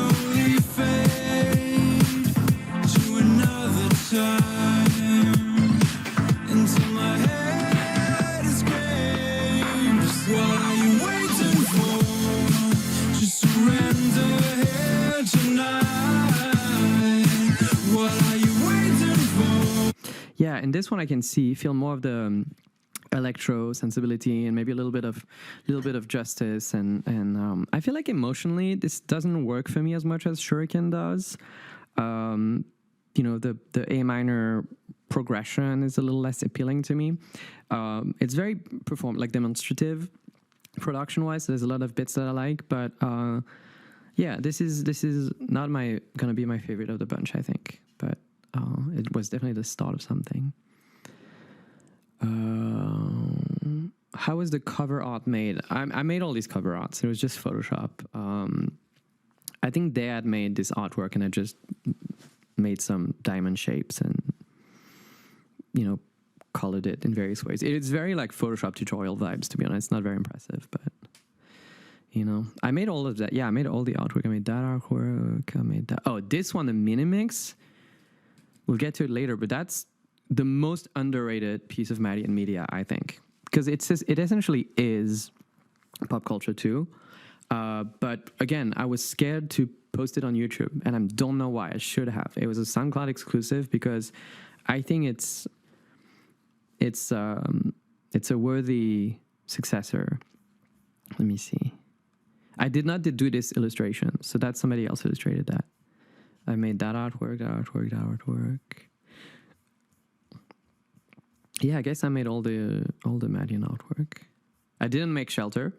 and this one I can feel more of the electro sensibility and maybe a little bit of justice, and I feel like emotionally this doesn't work for me as much as Shuriken does. You know, the A minor progression is a little less appealing to me. It's very demonstrative production wise, so there's a lot of bits that I like, but yeah, this is not gonna be my favorite of the bunch, I think, but it was definitely the start of something. How was the cover art made? I made all these cover arts. It was just Photoshop. I think they had made this artwork and I just made some diamond shapes and, you know, colored it in various ways. It's very like Photoshop tutorial vibes, to be honest. It's not very impressive, but, you know, I made all of that. Yeah, I made all the artwork. I made that artwork. I made that. Oh, this one, the minimix. We'll get to it later, but that's the most underrated piece of Madeon media, I think, because it essentially is pop culture too. But again, I was scared to post it on YouTube, and I don't know why. I should have. It was a SoundCloud exclusive because I think it's a worthy successor. Let me see. I did not do this illustration, so that's somebody else illustrated that. I made that artwork. Yeah, I guess I made all the Madeon artwork. I didn't make Shelter.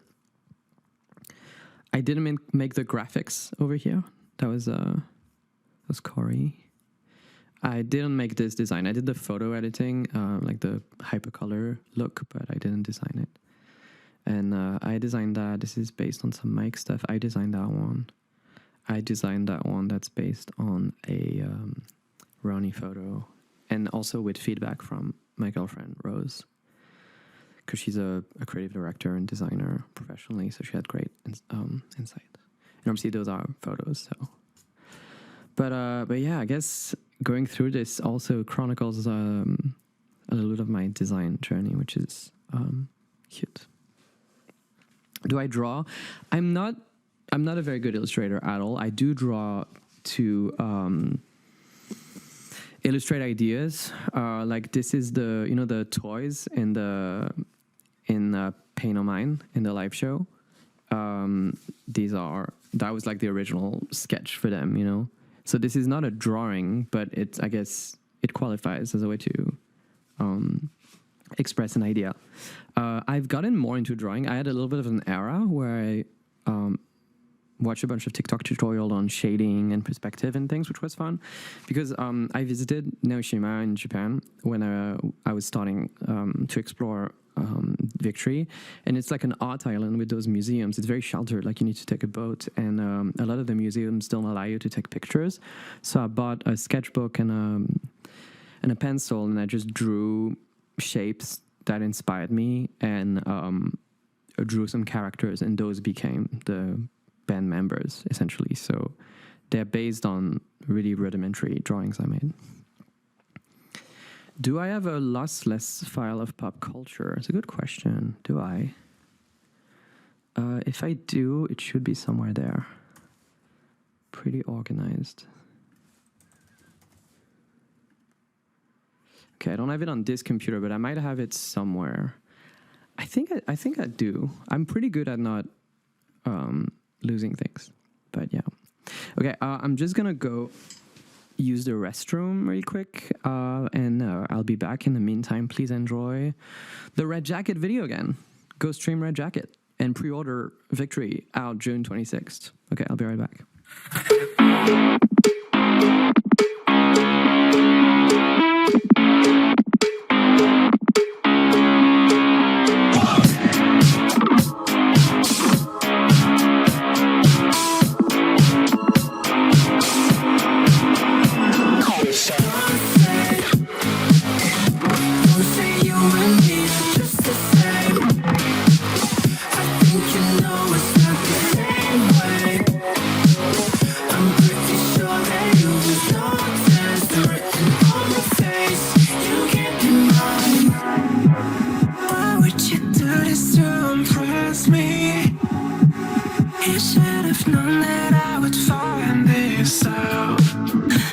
I didn't make the graphics over here. That was Corey. I didn't make this design. I did the photo editing, like the hypercolor look, but I didn't design it. And I designed that. This is based on some mic stuff. I designed that one. I designed that one that's based on a Ronnie photo, and also with feedback from my girlfriend, Rose, because she's a creative director and designer professionally, so she had great insight. And obviously those are photos, so. But yeah, I guess going through this also chronicles a little bit of my design journey, which is cute. Do I draw? I'm not a very good illustrator at all. I do draw to illustrate ideas. Like this is the toys in Pain of Mine in the live show. That was like the original sketch for them, you know. So this is not a drawing, but I guess it qualifies as a way to express an idea. I've gotten more into drawing. I had a little bit of an era where I watched a bunch of TikTok tutorials on shading and perspective and things, which was fun because I visited Naoshima in Japan when I was starting to explore Victory, and it's like an art island with those museums. It's very sheltered, like you need to take a boat, and a lot of the museums don't allow you to take pictures. So I bought a sketchbook and a pencil, and I just drew shapes that inspired me, and drew some characters, and those became the band members essentially. So they're based on really rudimentary drawings I made. Do I have a lossless file of pop culture? It's a good question. Do I? If I do, it should be somewhere there. Pretty organized. Okay, I don't have it on this computer, but I might have it somewhere. I think I do. I'm pretty good at not losing things, but yeah. Okay, I'm just gonna go use the restroom really quick, and I'll be back. In the meantime, please enjoy the Red Jacket video again. Go stream Red Jacket and pre-order Victory out June 26th. Okay, I'll be right back.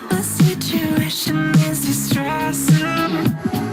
The situation is distressing.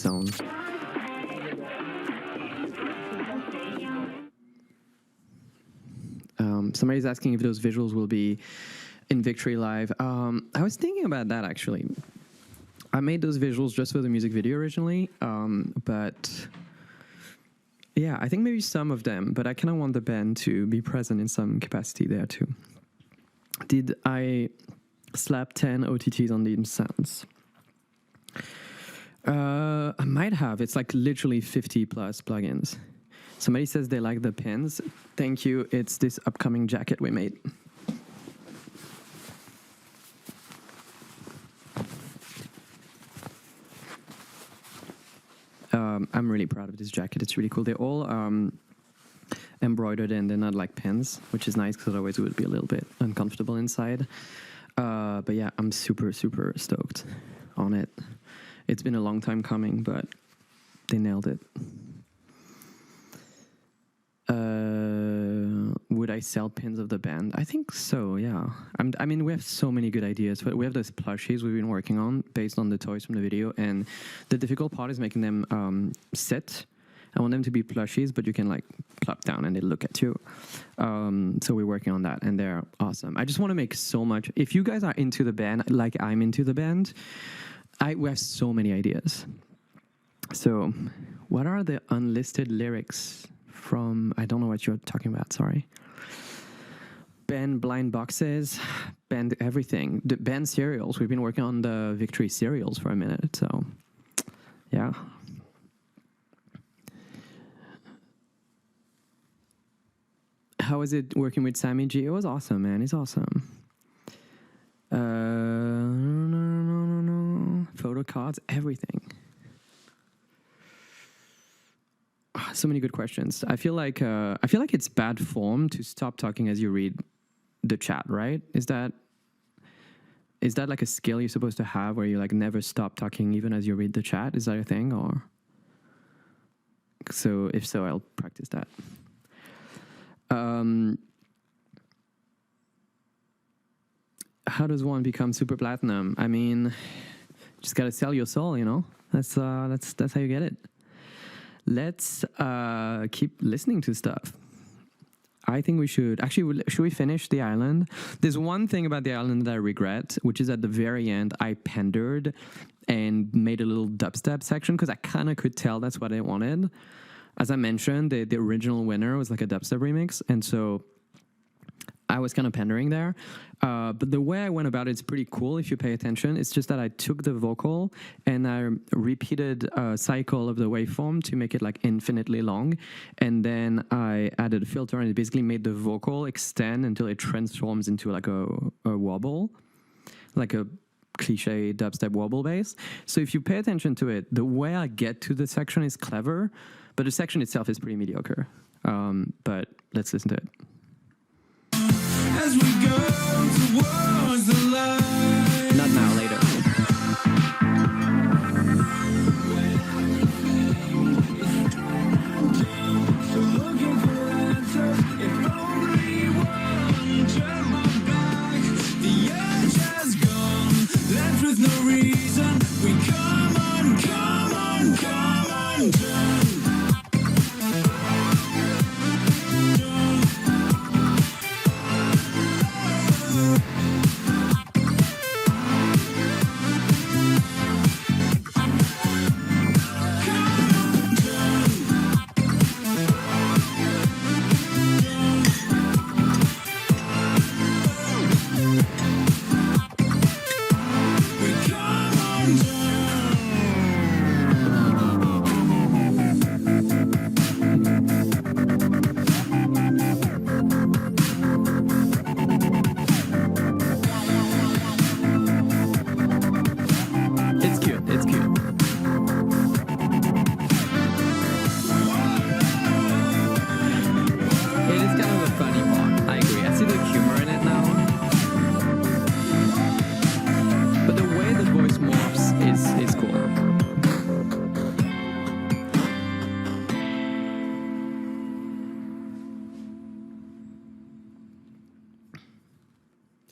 zone. Somebody's asking if those visuals will be in Victory Live. I was thinking about that actually. I made those visuals just for the music video originally, but yeah, I think maybe some of them, but I kind of want the band to be present in some capacity there too. Did I slap 10 OTTs on these sounds? I might have. It's like literally 50 plus plugins. Somebody says they like the pins. Thank you. It's this upcoming jacket we made. I'm really proud of this jacket. It's really cool. They're all embroidered and they're not like pins, which is nice because otherwise it would be a little bit uncomfortable inside. But yeah, I'm super, super stoked on it. It's been a long time coming, but they nailed it. Would I sell pins of the band? I think so, yeah. I mean, we have so many good ideas, but we have those plushies we've been working on based on the toys from the video, and the difficult part is making them sit. I want them to be plushies, but you can like plop down and they look at you. So we're working on that, and they're awesome. I just want to make so much. If you guys are into the band, like I'm into the band, we have so many ideas. So what are the unlisted lyrics from, I don't know what you're talking about, sorry. Band blind boxes, band everything. The band cereals, we've been working on the Victory cereals for a minute, so yeah. How is it working with Sammy G? It was awesome, man, he's awesome. Photo cards, everything. So many good questions. I feel like it's bad form to stop talking as you read the chat, right? Is that like a skill you're supposed to have where you like never stop talking even as you read the chat? Is that a thing? Or so if so, I'll practice that. How does one become super platinum? I mean, just gotta sell your soul, you know? That's how you get it. Let's keep listening to stuff. I think we should. Actually, should we finish the island? There's one thing about the island that I regret, which is at the very end, I pandered and made a little dubstep section because I kind of could tell that's what I wanted. As I mentioned, the original winner was like a dubstep remix, and so I was kind of pandering there. But the way I went about it is pretty cool if you pay attention. It's just that I took the vocal and I repeated a cycle of the waveform to make it like infinitely long. And then I added a filter and it basically made the vocal extend until it transforms into like a wobble, like a cliche dubstep wobble bass. So if you pay attention to it, the way I get to the section is clever, but the section itself is pretty mediocre. But let's listen to it. As we go towards the light. Not now, later. Looking for answers, if only one turn my back. The edge has gone, left with no reason. We come on, come on, come on, turn.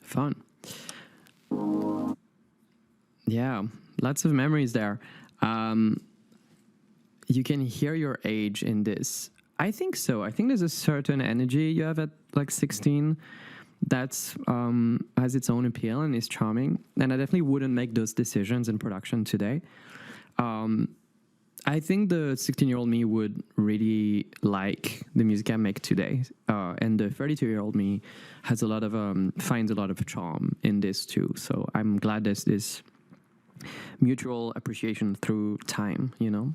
Fun. Yeah, lots of memories there. you can hear your age in this. I think so. I think there's a certain energy you have at like 16 that's has its own appeal and is charming. And I definitely wouldn't make those decisions in production today. I think the 16-year-old me would really like the music I make today, and the 32-year-old me has a lot of finds a lot of charm in this too. So I'm glad there's this mutual appreciation through time. You know,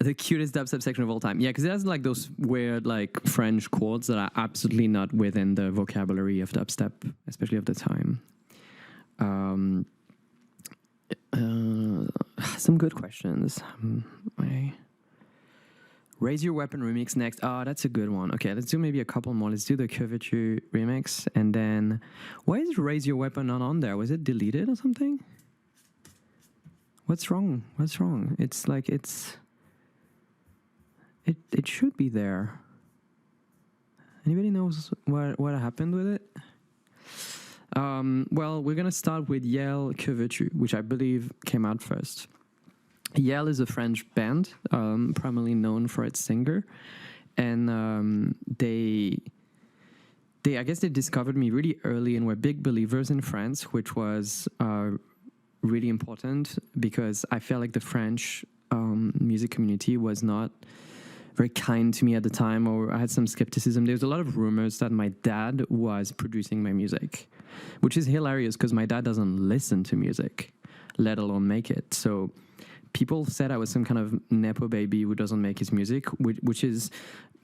the cutest dubstep section of all time. Yeah, because it has like those weird like French chords that are absolutely not within the vocabulary of dubstep, especially of the time. Some good questions. Raise Your Weapon remix next. Oh, that's a good one. Okay, let's do maybe a couple more. Let's do the Curvature remix. And then, why is Raise Your Weapon not on there? Was it deleted or something? What's wrong? What's wrong? It's like it should be there. Anybody knows what happened with it? Well, we're going to start with Yale Curvature, which I believe came out first. Yale is a French band, primarily known for its singer. And I guess they discovered me really early and were big believers in France, which was really important because I felt like the French music community was not very kind to me at the time, or I had some skepticism. There was a lot of rumors that my dad was producing my music, which is hilarious because my dad doesn't listen to music, let alone make it. So people said I was some kind of Nepo baby who doesn't make his music, which is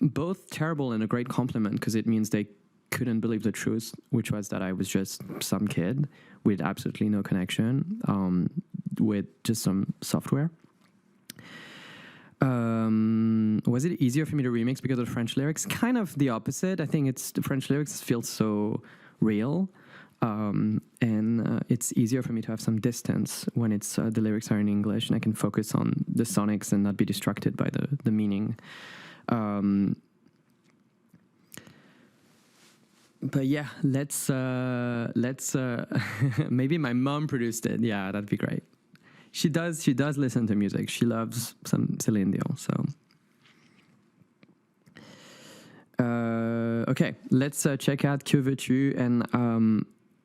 both terrible and a great compliment because it means they couldn't believe the truth, which was that I was just some kid with absolutely no connection, with just some software. Was it easier for me to remix because of the French lyrics? Kind of the opposite. I think the French lyrics feel so real, and it's easier for me to have some distance when it's the lyrics are in English, and I can focus on the sonics and not be distracted by the meaning. But yeah, let's maybe my mom produced it. Yeah, that'd be great. She does listen to music. She loves some Celine Dion. So, okay, let's check out Curvature, and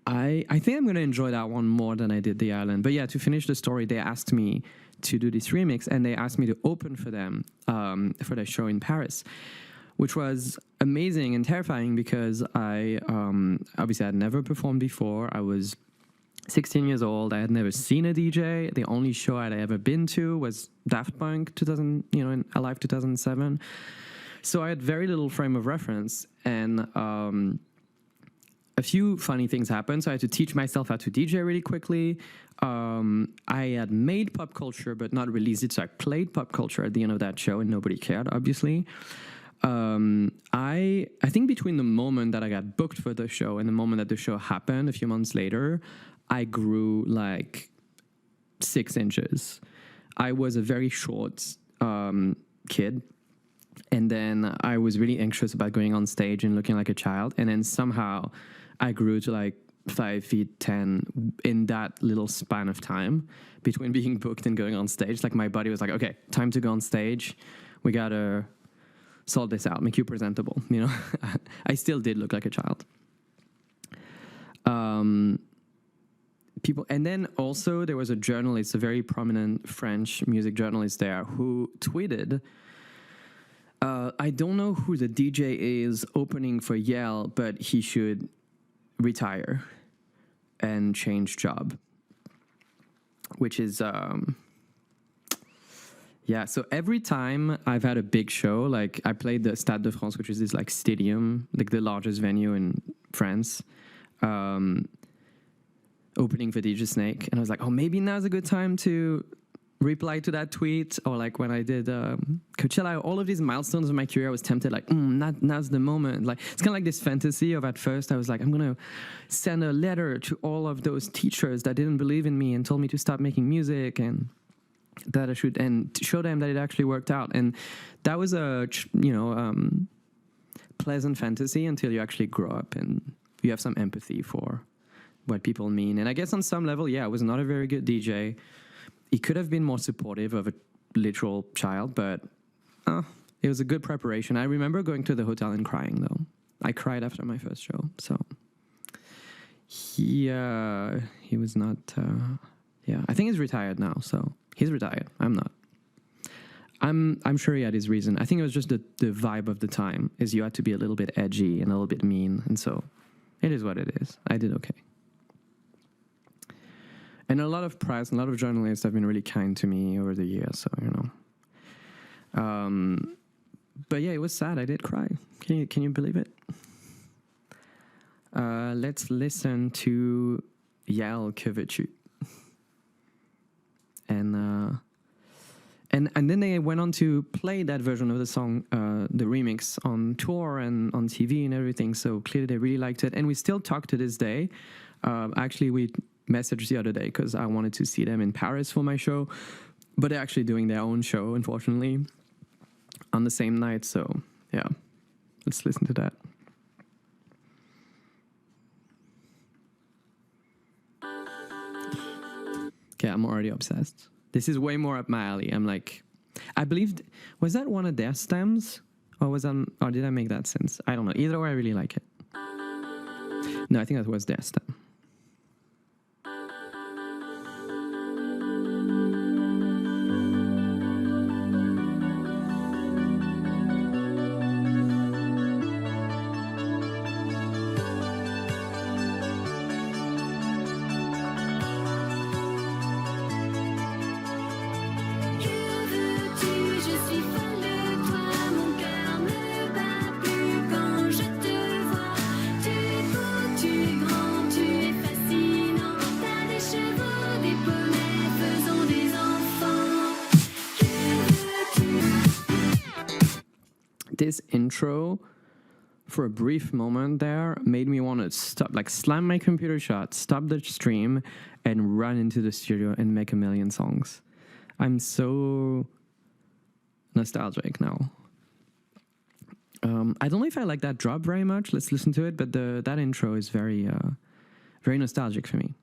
I think I'm gonna enjoy that one more than I did The Island. But yeah, to finish the story, they asked me to do this remix, and they asked me to open for them for their show in Paris, which was amazing and terrifying because I obviously had never performed before. I was 16 years old. I had never seen a DJ. The only show I'd ever been to was Daft Punk in Alive 2007. So I had very little frame of reference, and a few funny things happened. So I had to teach myself how to DJ really quickly. I had made pop culture but not released it, so I played pop culture at the end of that show, and nobody cared, obviously. I think between the moment that I got booked for the show and the moment that the show happened a few months later, I grew like 6 inches. I was a very short kid. And then I was really anxious about going on stage and looking like a child. And then somehow I grew to like 5'10" in that little span of time between being booked and going on stage. Like my body was like, okay, time to go on stage. We got to sort this out, make you presentable. I still did look like a child. People, and then also there was a journalist, a very prominent French music journalist there, who tweeted, I don't know who the DJ is opening for Yale, but he should retire and change job, which is, yeah. So every time I've had a big show, like I played the Stade de France, which is this like stadium, like the largest venue in France, opening for DJ Snake, and I was like, oh, maybe now's a good time to reply to that tweet. Or like when I did Coachella, all of these milestones of my career, I was tempted like, now's the moment. Like it's kind of like this fantasy of, at first I was like, I'm gonna send a letter to all of those teachers that didn't believe in me and told me to stop making music, and that I should, and show them that it actually worked out. And that was a pleasant fantasy until you actually grow up and you have some empathy for what people mean. And I guess on some level, yeah, I was not a very good DJ. He could have been more supportive of a literal child, but it was a good preparation. I remember going to the hotel and crying, though. I cried after my first show, so he was not. I think he's retired now, so he's retired. I'm not. I'm sure he had his reason. I think it was just the vibe of the time is you had to be a little bit edgy and a little bit mean, and so it is what it is. I did okay. And a lot of press, a lot of journalists have been really kind to me over the years, so but yeah, it was sad. I did cry. Can you believe it? Let's listen to Yell Que Veux-tu. And then they went on to play that version of the song, the remix, on tour and on TV and everything. So clearly they really liked it. And we still talk to this day. Actually, we messaged the other day because I wanted to see them in Paris for my show. But they're actually doing their own show, unfortunately, on the same night. So, yeah, let's listen to that. Okay, I'm already obsessed. This is way more up my alley. I'm like, I believed, was that one of their stems? Or did I make that sense? I don't know. Either way, I really like it. No, I think that was their stem. This intro, for a brief moment there, made me want to stop, like slam my computer shut, stop the stream, and run into the studio and make a million songs. I'm so nostalgic now. I don't know if I like that drop very much. Let's listen to it, but that intro is very, very nostalgic for me.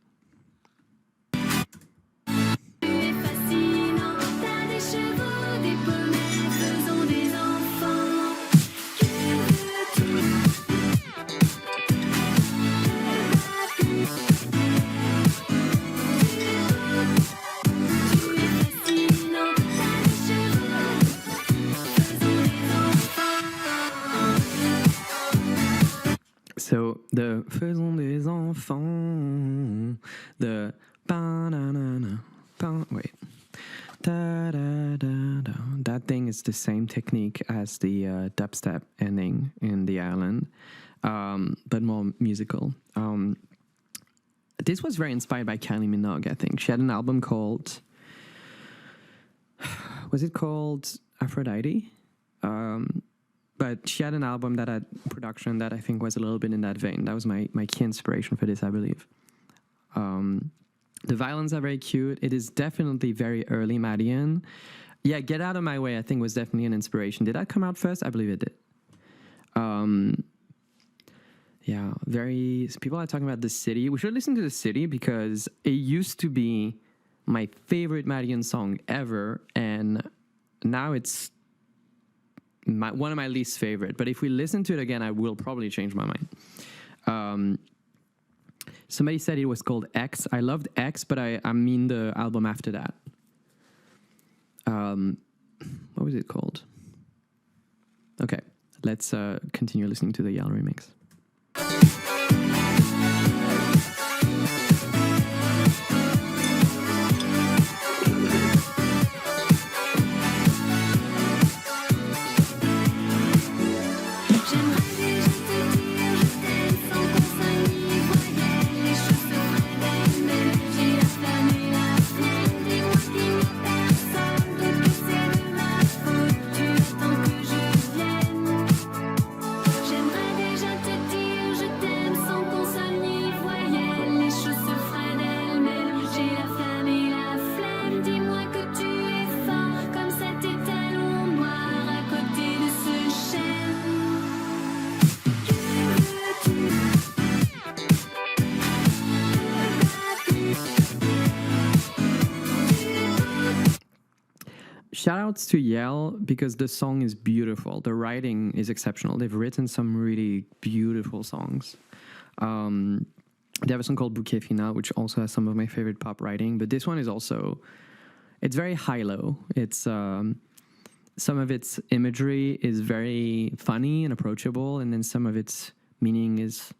So the faisons des enfants, the ba-na-na-na, wait, da-da-da-da. That thing is the same technique as the dubstep ending in The Island, but more musical. This was very inspired by Kylie Minogue, I think. She had an album called, was it called Aphrodite? But she had an album that had production that I think was a little bit in that vein. That was my key inspiration for this, I believe. The violins are very cute. It is definitely very early Madeon. Yeah, Get Out of My Way, I think, was definitely an inspiration. Did that come out first? I believe it did. Yeah, people are talking about The City. We should listen to The City because it used to be my favorite Madeon song ever, and now it's one of my least favorite. But if we listen to it again, I will probably change my mind. Somebody said it was called X. I loved X, but I mean the album after that. What was it called? Okay, let's continue listening to the Yell remix. J'aimerais déjà te shout outs to Yell because the song is beautiful. The writing is exceptional. They've written some really beautiful songs. They have a song called Bouquet Final, which also has some of my favorite pop writing. But this one is also, it's very high-low. It's some of its imagery is very funny and approachable, and then some of its meaning is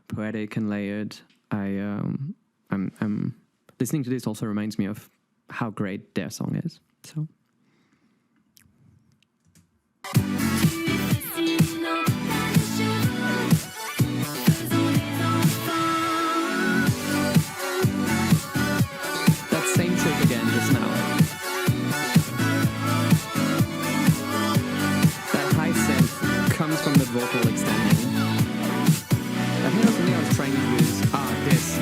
poetic and layered. I'm listening to this also reminds me of how great their song is. So. From the vocal extending. I think that's something I was trying to use. This.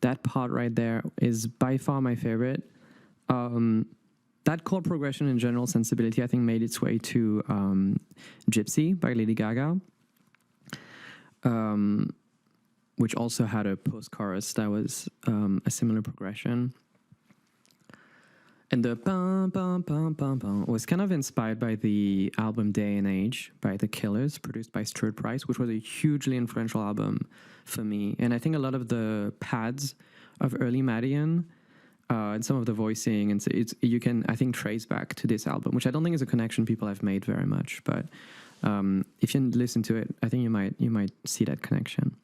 That part right there is by far my favorite. That chord progression and general sensibility, I think, made its way to Gypsy by Lady Gaga, which also had a post-chorus that was a similar progression. And the bum, bum, bum, bum, bum was kind of inspired by the album Day and Age by The Killers, produced by Stuart Price, which was a hugely influential album for me. And I think a lot of the pads of early Madeon and some of the voicing, and so you can, I think, trace back to this album, which I don't think is a connection people have made very much. But if you listen to it, I think you might see that connection.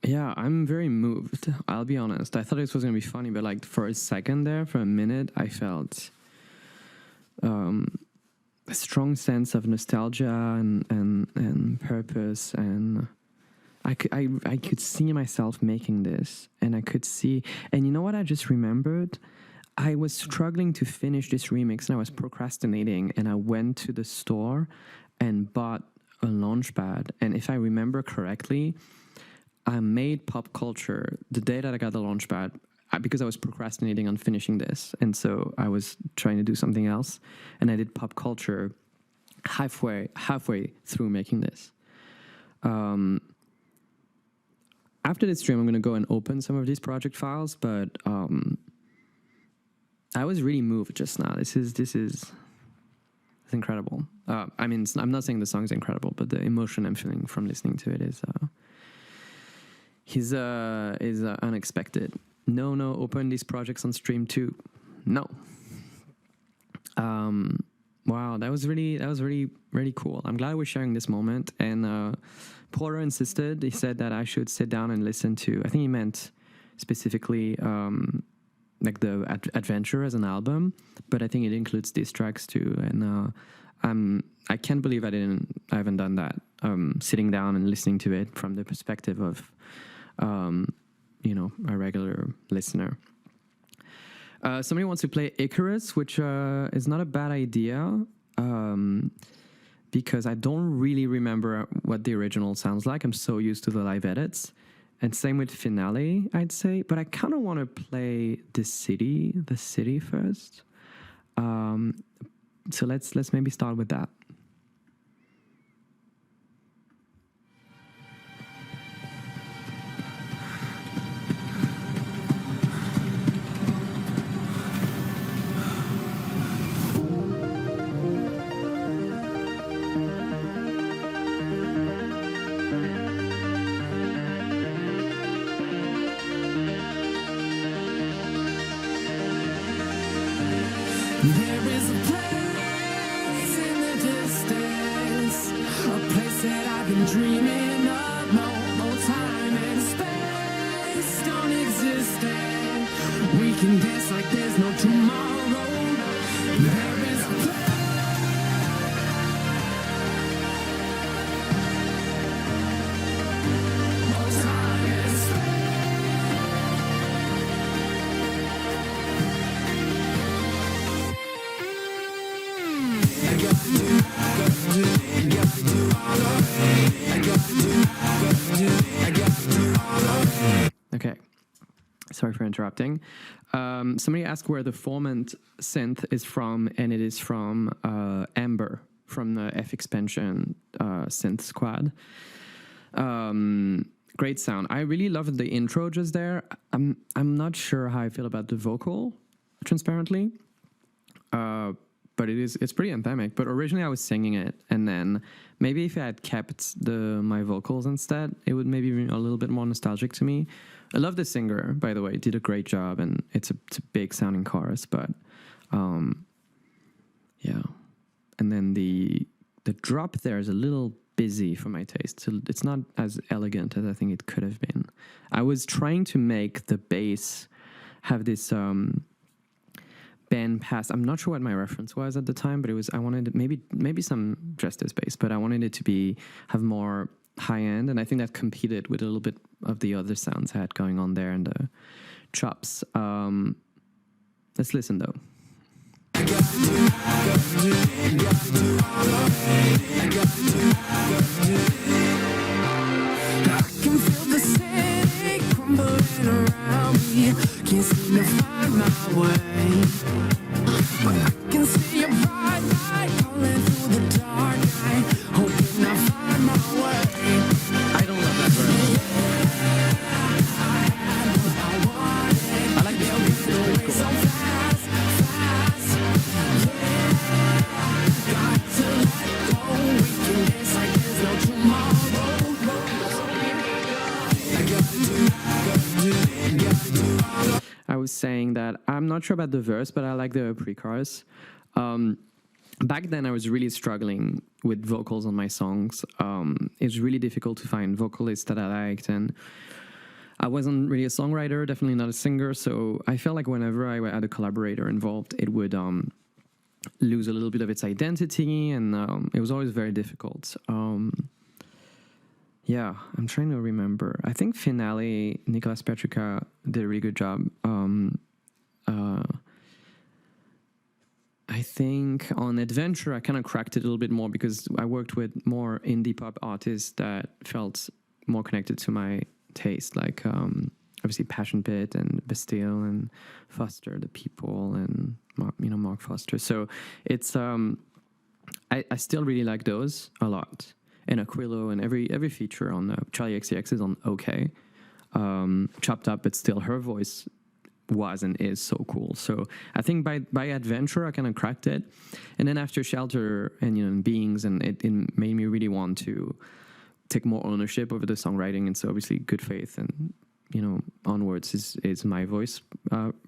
Yeah, I'm very moved. I'll be honest. I thought this was gonna be funny, but like for a second there, for a minute, I felt a strong sense of nostalgia and purpose, and I could see myself making this, and I could see. And you know what? I just remembered. I was struggling to finish this remix, and I was procrastinating. And I went to the store and bought a Launchpad. And if I remember correctly, I made Pop Culture the day that I got the Launchpad because I was procrastinating on finishing this. And so I was trying to do something else. And I did Pop Culture halfway through making this. After this stream, I'm going to go and open some of these project files. But I was really moved just now. This is it's incredible. I mean, I'm not saying the song's incredible, but the emotion I'm feeling from listening to it is unexpected. No, open these projects on stream too. No. Wow, that was really cool. I'm glad we're sharing this moment. And Porter insisted. He said that I should sit down and listen to. I think he meant specifically like the Adventure as an album, but I think it includes these tracks too. And I can't believe I haven't done that. sitting down and listening to it from the perspective of, a regular listener. Somebody wants to play Icarus, which is not a bad idea, because I don't really remember what the original sounds like. I'm so used to the live edits. And same with Finale, I'd say. But I kind of want to play the city first. So let's maybe start with that. There is a place in the distance, a place that I've been dreaming of. No time and space don't exist, and we can dance like there's no tomorrow. There is a place. No time and space. Okay, sorry for interrupting. Somebody asked where the Formant synth is from, and it is from Amber, from the F Expansion synth squad. Great sound. I really loved the intro just there. I'm not sure how I feel about the vocal, transparently. But it's pretty anthemic. But originally I was singing it, and then maybe if I had kept my vocals instead, it would maybe be a little bit more nostalgic to me. I love the singer, by the way, did a great job, and it's a big sounding chorus. But yeah, and then the drop there is a little busy for my taste. So it's not as elegant as I think it could have been. I was trying to make the bass have this band pass. I'm not sure what my reference was at the time, but I wanted maybe some Justice bass, but I wanted it to have more high end, and I think that competed with a little bit of the other sounds I had going on there and the chops. Let's listen though. I can feel the city crumbling around me. Can't seem to find my way. But I can see your bright light calling through the dark night, hoping I find my way. I don't love that verse. I like the beat. It's pretty cool. So fast, fast, yeah. Got to let go. We can dance like there's no tomorrow. I was saying that I'm not sure about the verse, but I like the pre-chorus. Back then, I was really struggling with vocals on my songs. It's really difficult to find vocalists that I liked, and I wasn't really a songwriter, definitely not a singer, so I felt like whenever I had a collaborator involved, it would lose a little bit of its identity, and it was always very difficult. Yeah, I'm trying to remember. I think Finale, Nicolas Petrica did a really good job. I think on Adventure, I kind of cracked it a little bit more because I worked with more indie pop artists that felt more connected to my taste, like obviously Passion Pit and Bastille and Foster, The People, and Mark Foster. So it's I still really like those a lot. And Aquilo and every feature on Charlie XCX is on OK. Chopped up, but still her voice was and is so cool. So I think by Adventure I kind of cracked it, and then after Shelter and Beings, and it made me really want to take more ownership over the songwriting. And so obviously Good Faith and Onwards is my voice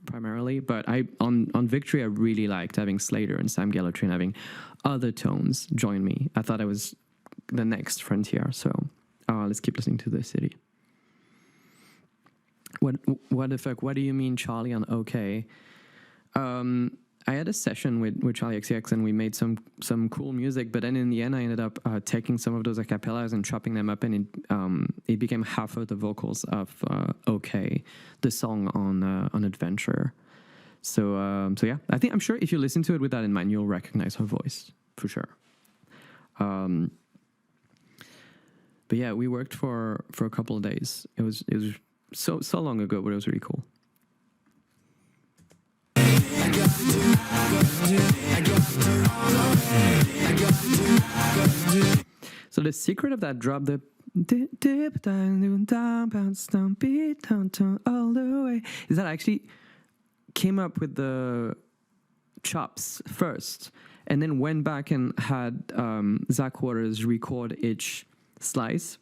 primarily. But on Victory I really liked having Slater and Sam Gellatree and having other tones join me. I thought it was the next frontier. So let's keep listening to The City. What the fuck? What do you mean, Charlie, on OK? I had a session with Charlie XCX and we made some cool music, but then in the end I ended up taking some of those acapellas and chopping them up, and it became half of the vocals of OK, the song on Adventure. So yeah, I'm sure if you listen to it with that in mind, you'll recognize her voice for sure. But yeah, we worked for a couple of days. It was so long ago, but it was really cool. So the secret of that drop, the dip down bounce down beat down all the way, is that I actually came up with the chops first, and then went back and had Zach Waters record each slice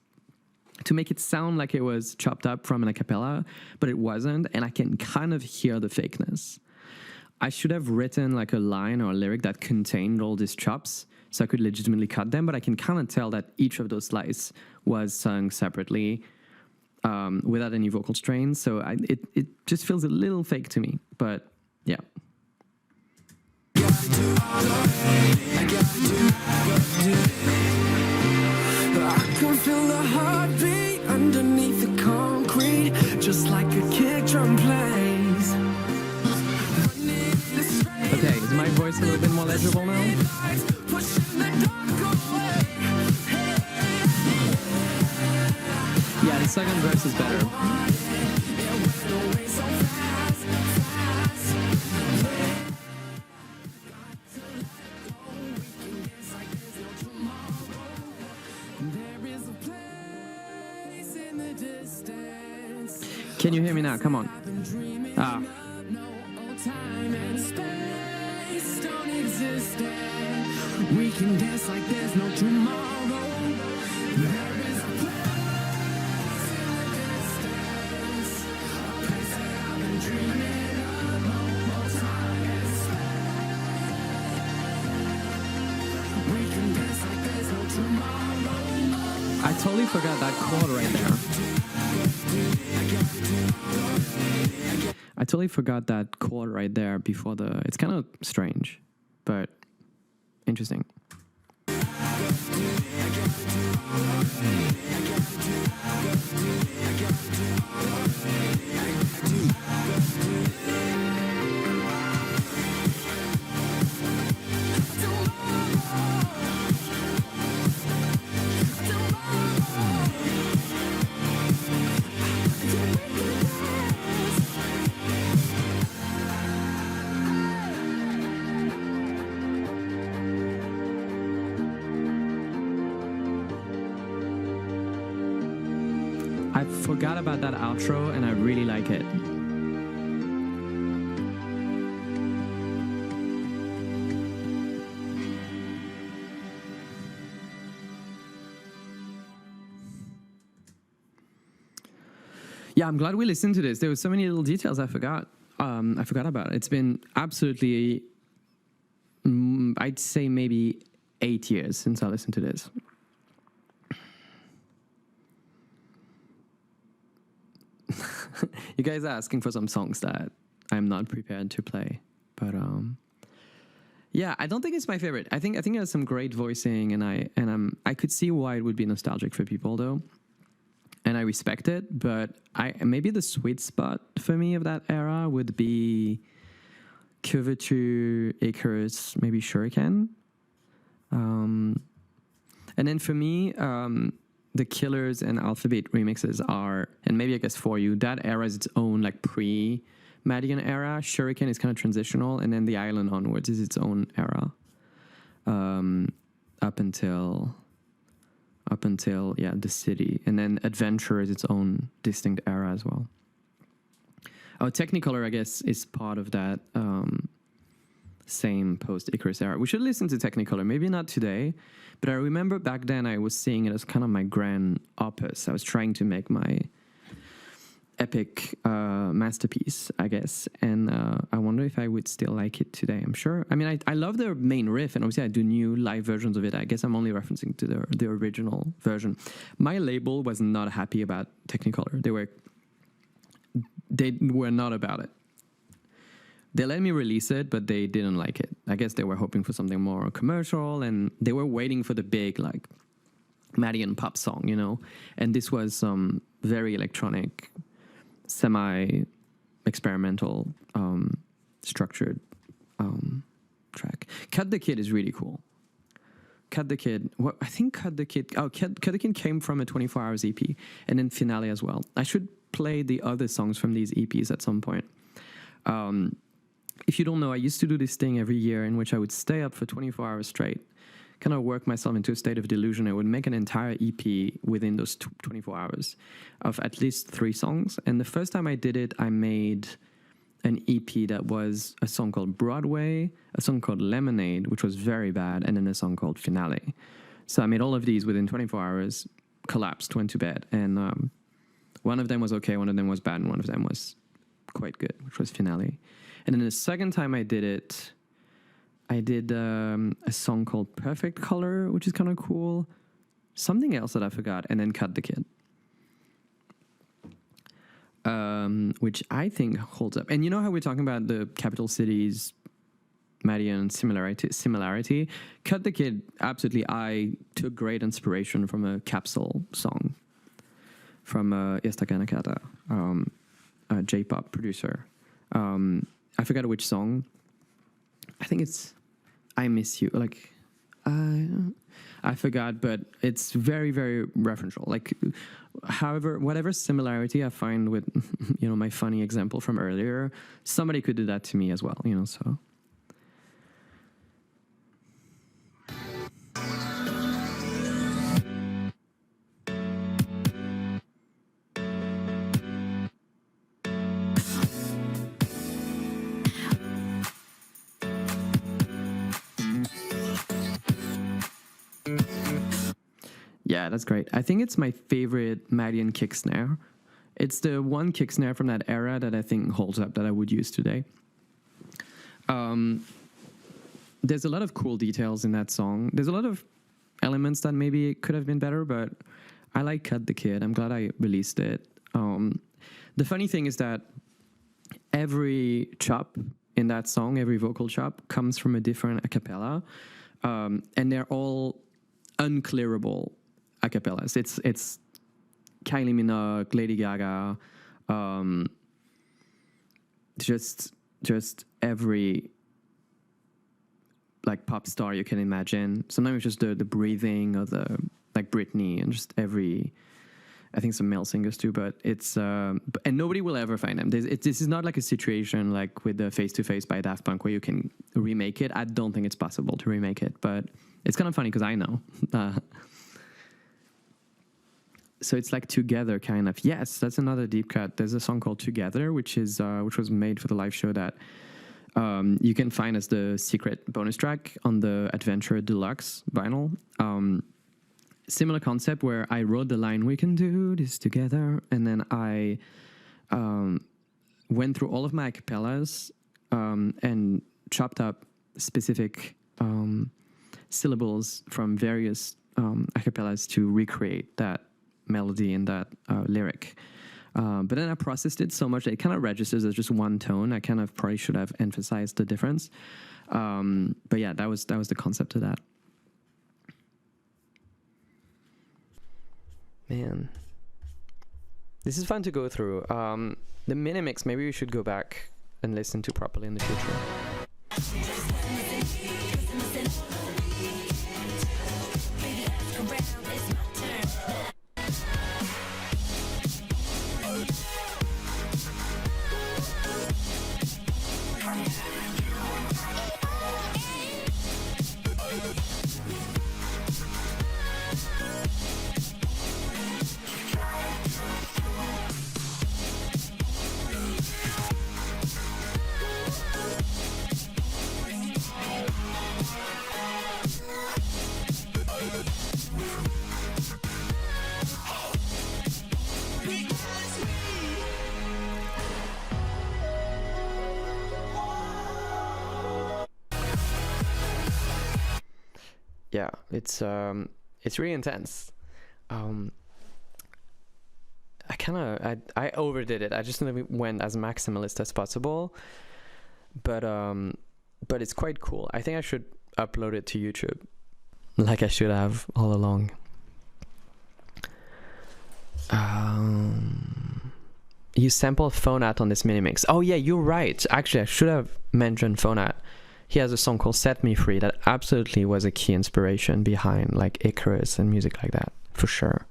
to make it sound like it was chopped up from an a cappella, but it wasn't, and I can kind of hear the fakeness. I should have written like a line or a lyric that contained all these chops so I could legitimately cut them, but I can kind of tell that each of those slices was sung separately without any vocal strains, so it just feels a little fake to me, but yeah. I can feel the heartbeat underneath the concrete, just like a kick drum plays. Okay, is my voice a little bit more legible now? Yeah, the second verse is better. Can you hear me now? Come on. Ah. We can dance like there's no tomorrow. There is a place in the distance, a place that I've been dreaming of all time and space. We can dance like there's no tomorrow. I totally forgot that chord right there. I totally forgot that chord right there before the... It's kind of strange, but interesting. I forgot about that outro and I really like it. Yeah, I'm glad we listened to this. There were so many little details I forgot. I forgot about. It's been absolutely, I'd say maybe 8 years since I listened to this. You guys are asking for some songs that I'm not prepared to play, but yeah, I don't think it's my favorite. I think it has some great voicing, and I could see why it would be nostalgic for people though, and I respect it. But maybe the sweet spot for me of that era would be Curvature, Icarus, maybe Shuriken, and then for me. The Killers and Alphabet remixes are, and maybe I guess for you, that era is its own like pre-Madeon era. Shuriken is kind of transitional, and then the Island onwards is its own era. Up until the City, and then Adventure is its own distinct era as well. Oh, Technicolor I guess is part of that same post-Icarus era. We should listen to Technicolor, maybe not today, but I remember back then I was seeing it as kind of my grand opus. I was trying to make my epic masterpiece, I guess, and I wonder if I would still like it today. I'm sure. I mean, I love the main riff, and obviously I do new live versions of it. I guess I'm only referencing to the original version. My label was not happy about Technicolor. They were not about it. they let me release it, but they didn't like it. I guess they were hoping for something more commercial, and they were waiting for the big like Madeon pop song, you know. And this was some very electronic, semi-experimental, structured track. Cut the Kid is really cool. Cut the Kid. What I think Cut the Kid. Oh, Cut the Kid came from a 24 Hours EP, and then Finale as well. I should play the other songs from these EPs at some point. If you don't know, I used to do this thing every year in which I would stay up for 24 hours straight, kind of work myself into a state of delusion. I would make an entire EP within those 24 hours of at least 3 songs. And the first time I did it, I made an EP that was a song called Broadway, a song called Lemonade, which was very bad, and then a song called Finale. So I made all of these within 24 hours, collapsed, went to bed. And one of them was okay, one of them was bad, and one of them was quite good, which was Finale. And then the second time I did it, I did a song called Perfect Color, which is kind of cool. Something else that I forgot, and then Cut the Kid. Which I think holds up. And you know how we're talking about the capital cities, Madeon similarity? Cut the Kid, absolutely. I took great inspiration from a Capsule song from Estaka Nakata, a J-pop producer. I forgot which song. I think it's I Miss You. Like, I forgot, but it's very, very referential. Like, however, whatever similarity I find with, you know, my funny example from earlier, somebody could do that to me as well, you know, so. Yeah, that's great. I think it's my favorite Madeon kick snare. It's the one kick snare from that era that I think holds up, that I would use today. There's a lot of cool details in that song. There's a lot of elements that maybe could have been better, but I like Cut the Kid. I'm glad I released it. The funny thing is that every chop in that song, every vocal chop, comes from a different a cappella, and they're all unclearable acapellas. It's Kylie Minogue, Lady Gaga, just every like pop star you can imagine. Sometimes it's just the breathing or the like Britney, and just every, I think some male singers too, but it's and nobody will ever find them. This is not like a situation like with the Face to Face by Daft Punk where you can remake it. I don't think it's possible to remake it, but it's kind of funny because I know. So it's like Together, kind of. Yes, that's another deep cut. There's a song called Together, which was made for the live show that you can find as the secret bonus track on the Adventure Deluxe vinyl. Similar concept where I wrote the line, "We can do this together," and then I went through all of my acapellas and chopped up specific syllables from various acapellas to recreate that melody and that lyric. But then I processed it so much that it kind of registers as just one tone. I kind of probably should have emphasized the difference. But yeah, that was the concept of that. Man, this is fun to go through. The minimix, maybe we should go back and listen to properly in the future. Yeah, it's really intense. I overdid it. I just went as maximalist as possible. but it's quite cool. I think I should upload it to YouTube, like I should have all along. You sampled Phonat on this minimix. Oh yeah, you're right. Actually, I should have mentioned Phonat. He has a song called Set Me Free that absolutely was a key inspiration behind like Icarus and music like that, for sure.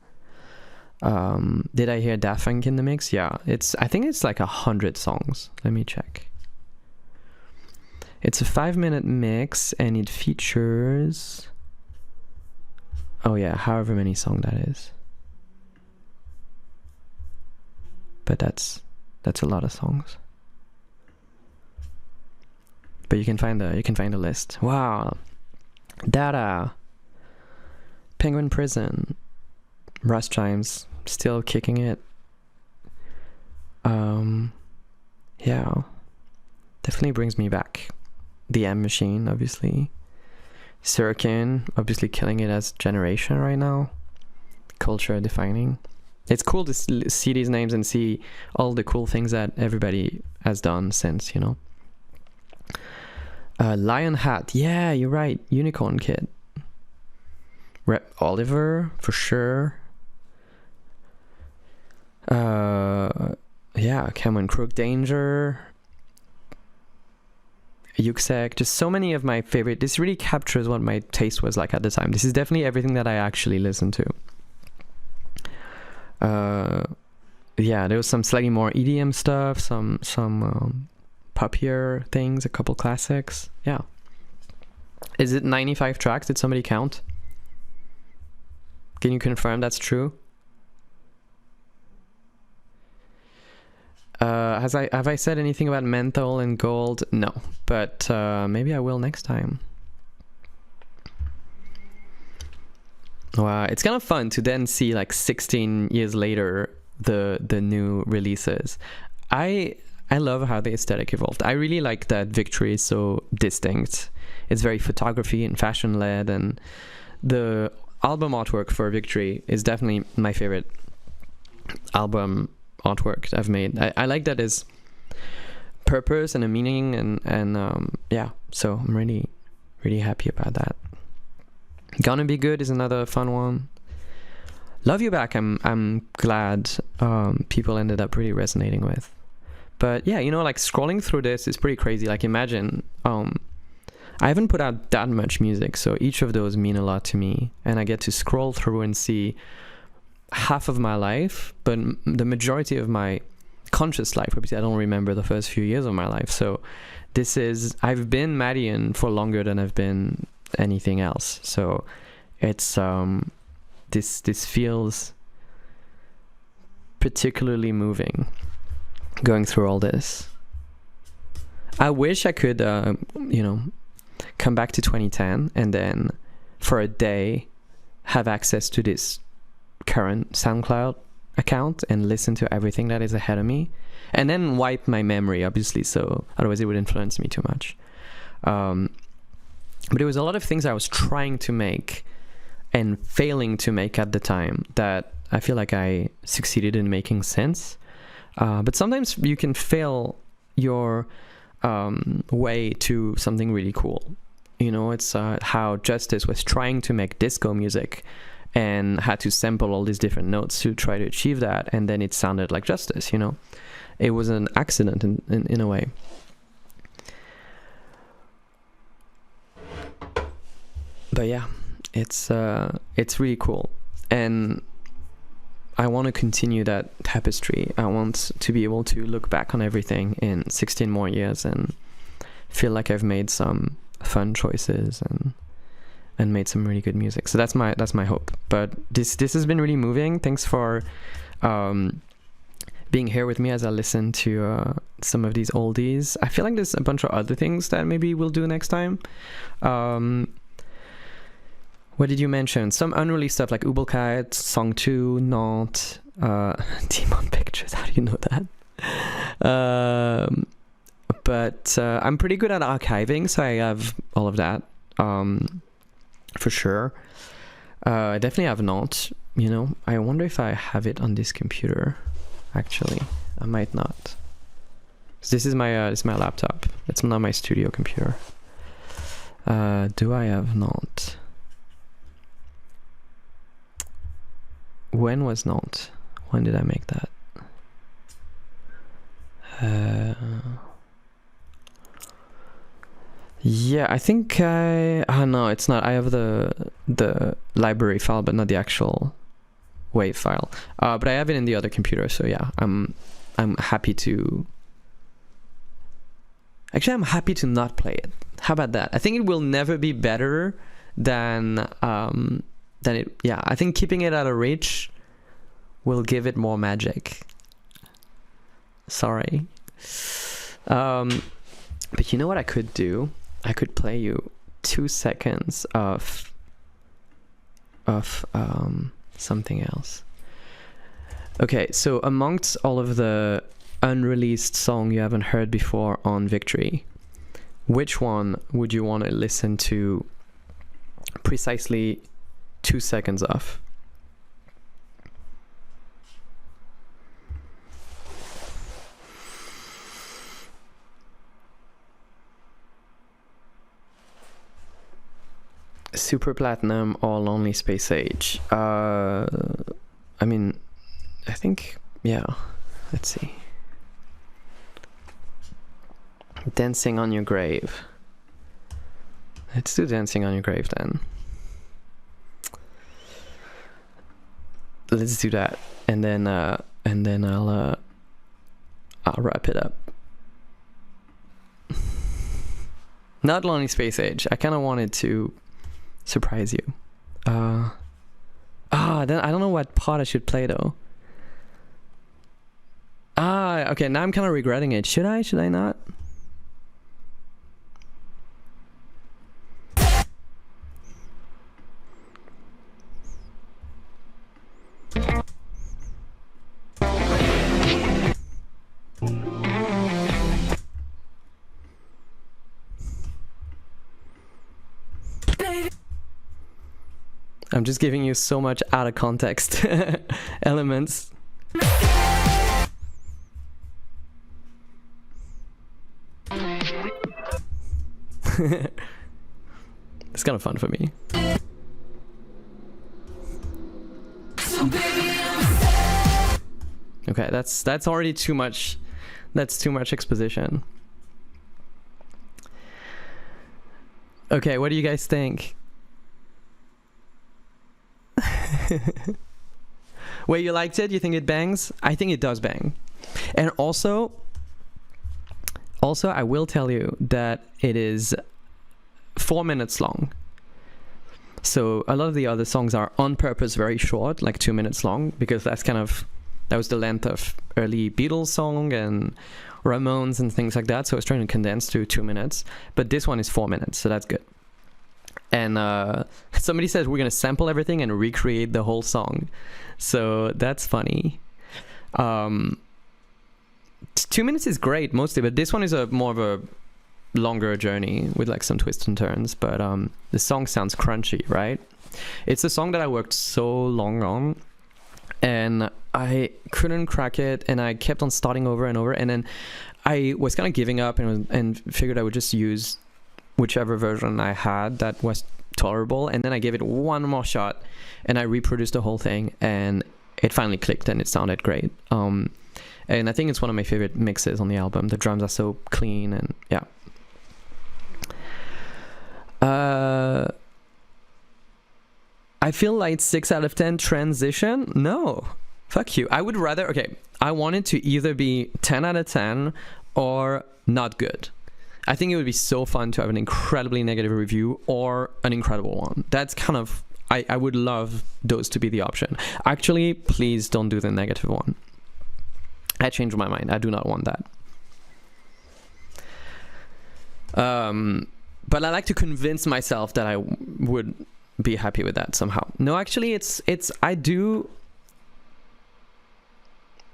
Did I hear Daft Punk in the mix? Yeah, I think it's like 100 songs. Let me check. It's a 5-minute mix and it features, oh yeah, however many songs that is. But that's a lot of songs. But you can find the list. Wow. Data. Penguin Prison. Russ Chimes still kicking it. Yeah. Definitely brings me back. The M Machine, obviously. Sirkin, obviously killing it as generation right now. Culture defining. It's cool to see these names and see all the cool things that everybody has done since, you know. Lion Hat, yeah, you're right. Unicorn Kid. Rep Oliver, for sure. Yeah, Cameron Crook Danger. Yuxek, just so many of my favorite. This really captures what my taste was like at the time. This is definitely everything that I actually listened to. Yeah, there was some slightly more EDM stuff, some poppier things, a couple classics. Yeah. Is it 95 tracks? Did somebody count? Can you confirm that's true? Have I said anything about menthol and gold? No, but maybe I will next time. Wow, it's kind of fun to then see like 16 years later the new releases. I love how the aesthetic evolved. I really like that Victory is so distinct. It's very photography and fashion led, and the album artwork for Victory is definitely my favorite album artwork I've made. I like that there's purpose and a meaning, and yeah, so I'm really happy about that. Gonna Be Good is another fun one. Love You Back, I'm glad people ended up really resonating with. But yeah, you know, like scrolling through this is pretty crazy. Like imagine, I haven't put out that much music, so each of those mean a lot to me, and I get to scroll through and see half of my life, but the majority of my conscious life. Obviously, I don't remember the first few years of my life. So I've been Madeon for longer than I've been anything else. So it's this feels particularly moving going through all this. I wish I could come back to 2010 and then for a day have access to this current SoundCloud account and listen to everything that is ahead of me, and then wipe my memory, obviously, so otherwise it would influence me too much. But there was a lot of things I was trying to make and failing to make at the time that I feel like I succeeded in making sense. But sometimes you can fail your way to something really cool. You know, it's how Justice was trying to make disco music and had to sample all these different notes to try to achieve that, and then it sounded like Justice, you know. It was an accident in a way. But yeah, it's really cool, and I want to continue that tapestry. I want to be able to look back on everything in 16 more years and feel like I've made some fun choices and made some really good music. So that's my hope. But this has been really moving. Thanks for being here with me as I listen to some of these oldies. I feel like there's a bunch of other things that maybe we'll do next time. What did you mention? Some unreleased stuff like Ubelkeit, Song 2, Not, Demon Pictures. How do you know that? But I'm pretty good at archiving, so I have all of that. For sure. I definitely have Not, you know. I wonder if I have it on this computer. Actually, I might not. This is my laptop. It's not my studio computer. Do I have Nantes? When was Nantes? When did I make that? Yeah, I think no, it's not. I have the library file, but not the actual WAV file. But I have it in the other computer, so yeah, I'm happy to. Actually, I'm happy to not play it. How about that? I think it will never be better than it. Yeah, I think keeping it out of reach will give it more magic. Sorry. But you know what I could do? I could play you 2 seconds of something else. Okay, so amongst all of the unreleased song you haven't heard before on Victory, which one would you want to listen to precisely 2 seconds of? Super Platinum or Lonely Space Age? I mean, I think, yeah, let's see. Dancing on Your Grave. Let's do Dancing on Your Grave then. Let's do that, and then I'll wrap it up. Not Lonely Space Age. I kind of wanted to surprise you. Then I don't know what part I should play though. Okay, now I'm kind of regretting it. Should I not? I'm just giving you so much out of context elements. It's kind of fun for me. Okay, that's already too much. That's too much exposition. Okay, what do you guys think? Wait, you liked it? You think it bangs? I think it does bang. And also I will tell you that it is 4 minutes long. So a lot of the other songs are on purpose very short, like 2 minutes long, because that was the length of early Beatles song and Ramones and things like that. So I was trying to condense to 2 minutes, but this one is 4 minutes, so that's good. And somebody says we're gonna sample everything and recreate the whole song, so that's funny. 2 minutes is great mostly, but this one is more of a longer journey with like some twists and turns. But the song sounds crunchy, right? It's a song that I worked so long on, and I couldn't crack it, and I kept on starting over and over, and then I was kind of giving up and figured I would just use whichever version I had that was tolerable, and then I gave it one more shot and I reproduced the whole thing, and it finally clicked and it sounded great. And I think it's one of my favorite mixes on the album. The drums are so clean, and yeah. I feel like 6 out of 10 transition. No, fuck you. I would rather, okay, I want it to either be 10 out of 10 or not good. I think it would be so fun to have an incredibly negative review or an incredible one. That's kind of, I would love those to be the option. Actually, please don't do the negative one. I changed my mind. I do not want that. But I like to convince myself that I would be happy with that somehow. No, actually, I do.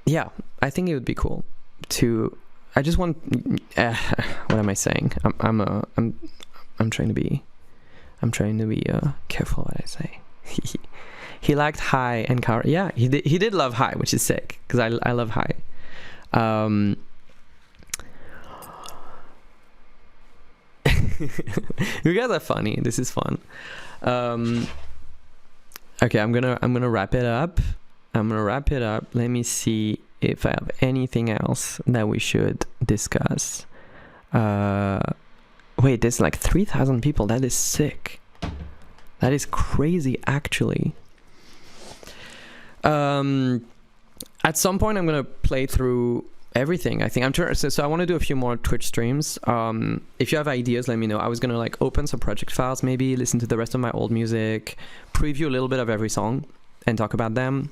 Yeah, I think it would be cool to. I just want. What am I saying? I'm trying to be. Careful what I say. He liked High and Car. Yeah, he did love High, which is sick because I love High. You guys are funny. This is fun. Okay, I'm gonna wrap it up. Let me see if I have anything else that we should discuss. Wait, there's like 3,000 people. That is sick. That is crazy, actually. At some point, I'm gonna play through everything. I think so I want to do a few more Twitch streams. If you have ideas, let me know. I was gonna like open some project files, maybe listen to the rest of my old music, preview a little bit of every song, and talk about them.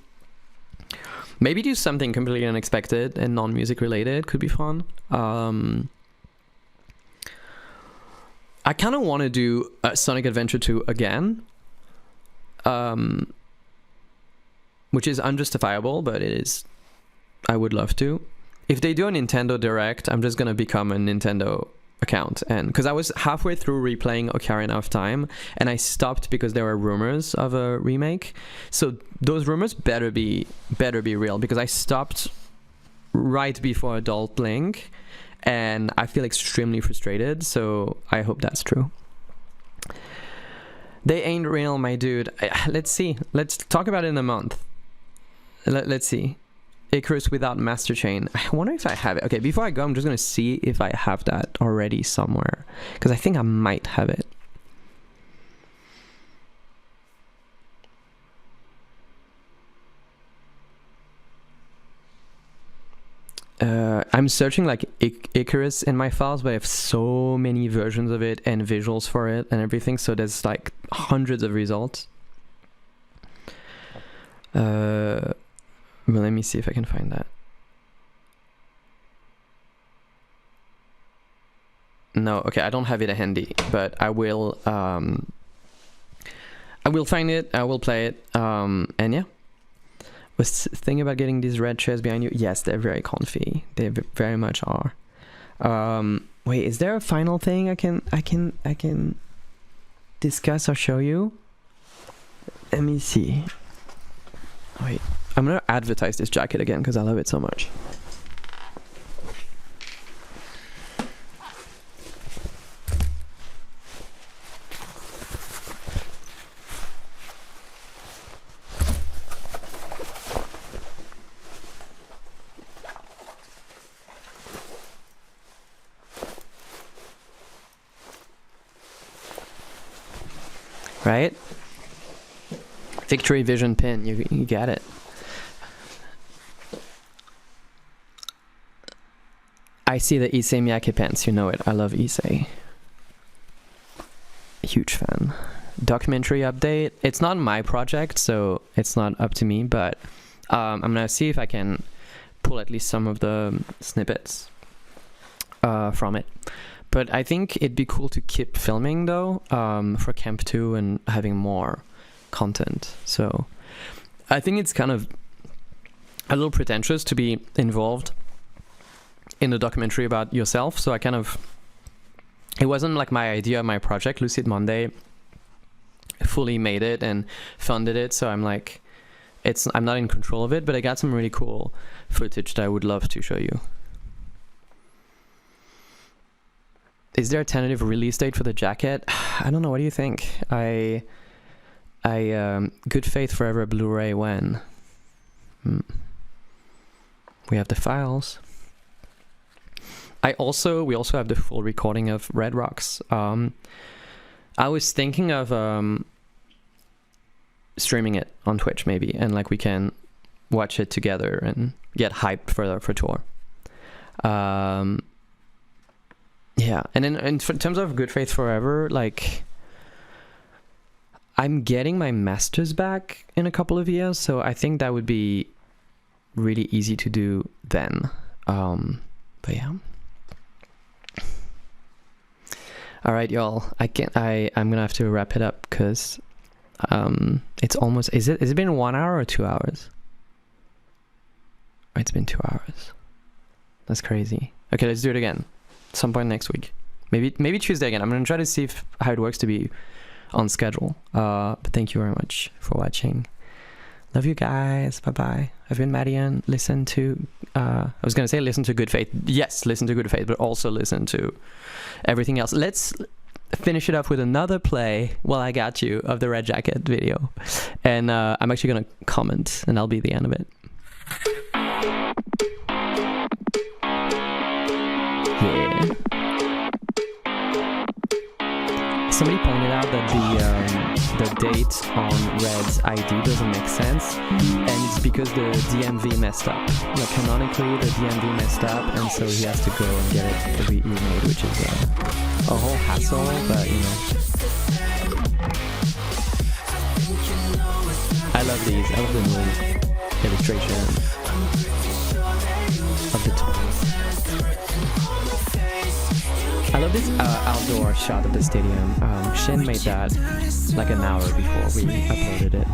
Maybe do something completely unexpected and non-music related. Could be fun. I kind of want to do Sonic Adventure 2 again, which is unjustifiable, but it is. I would love to. If they do a Nintendo Direct, I'm just gonna become a Nintendo account, and because I was halfway through replaying Ocarina of Time, and I stopped because there were rumors of a remake. So those rumors better be real, because I stopped right before Adult Link, and I feel extremely frustrated. So I hope that's true. They ain't real, my dude. Let's see. Let's talk about it in a month. Let's see. Icarus without Master Chain. I wonder if I have it. Okay, before I go, I'm just going to see if I have that already somewhere, because I think I might have it. I'm searching like Icarus in my files, but I have so many versions of it and visuals for it and everything, so there's like hundreds of results. Well, let me see if I can find that. No, okay, I don't have it handy, but I will find it, I will play it, and yeah. Was thinking about getting these red chairs behind you. Yes, they're very comfy. They very much are. Wait, is there a final thing I can discuss or show you? Let me see. Wait, I'm gonna advertise this jacket again because I love it so much. Right? Victory Vision pin, you get it. I see the Issei Miyake pants, you know it. I love Issei. Huge fan. Documentary update. It's not my project, so it's not up to me, but I'm gonna see if I can pull at least some of the snippets from it. But I think it'd be cool to keep filming though, for Camp 2 and having more content. So I think it's kind of a little pretentious to be involved in a documentary about yourself. So it wasn't like my idea, my project. Lucid Monday fully made it and funded it. So I'm like, I'm not in control of it, but I got some really cool footage that I would love to show you. Is there a tentative release date for the jacket? I don't know. What do you think? Good Faith Forever Blu-ray when? We have the files. We also have the full recording of Red Rocks. I was thinking of streaming it on Twitch maybe, and like we can watch it together and get hyped for tour. Yeah, and then in terms of Good Faith Forever, like I'm getting my masters back in a couple of years, so I think that would be really easy to do then. But yeah. All right, y'all. I'm gonna have to wrap it up because it's almost. Is it been 1 hour or 2 hours? It's been 2 hours. That's crazy. Okay, let's do it again. Some point next week, maybe Tuesday again. I'm gonna try to see how it works to be on schedule. But thank you very much for watching. Love you guys. Bye bye. I've been Madeon. Listen to I was gonna say listen to Good Faith. Yes, listen to Good Faith, but also listen to everything else. finish it off with another play, Well I Got You, of the Red Jacket video. And I'm actually going to comment, and that'll be the end of it. Yeah. Somebody pointed out that the date on Red's ID doesn't make sense, and it's because the DMV messed up. Like, canonically, the DMV messed up, and so he has to go and get it remade, which is a whole hassle, but you know. I love these. I love the new illustration of the toys. I love this outdoor shot of the stadium. Shin made that like an hour before we uploaded it.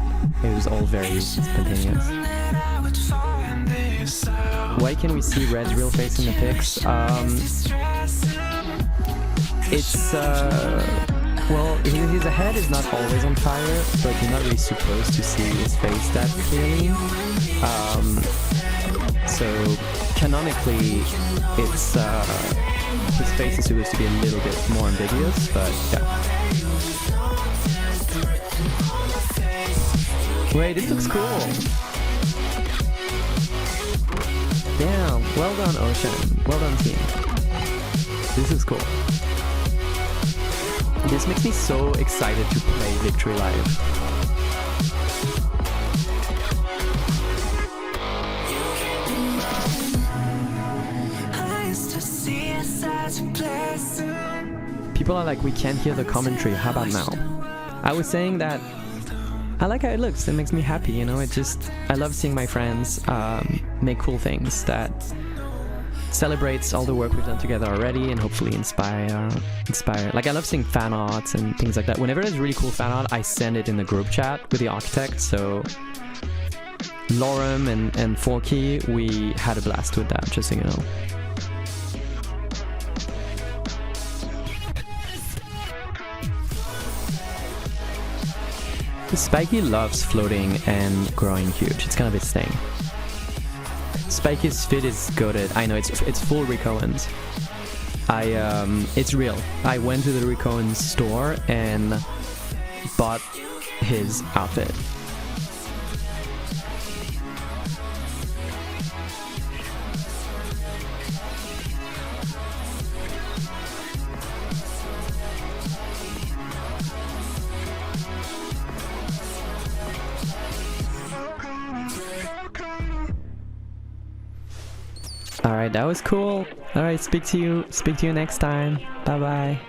It was all very spontaneous. Why can we see Red's real face in the pics? It's well, his head is not always on fire, but you're not really supposed to see his face that clearly. So canonically, it's his face is supposed to be a little bit more ambiguous, but yeah. Wait, this looks cool. Damn, well done, Ocean. Well done, team. This is cool. This makes me so excited to play Victory Live. People are like, we can't hear the commentary, how about now? I was saying that I like how it looks, it makes me happy, you know, I love seeing my friends make cool things that celebrates all the work we've done together already and hopefully inspire. Like, I love seeing fan arts and things like that. Whenever there's really cool fan art, I send it in the group chat with the architect, so Lorem and Forky, we had a blast with that, just so you know. Spiky loves floating and growing huge. It's kind of his thing. Spiky's fit is goated. I know, it's full Rick Owens. It's real. I went to the Rick Owens store and bought his outfit. Alright, that was cool. Alright, speak to you next time. Bye bye.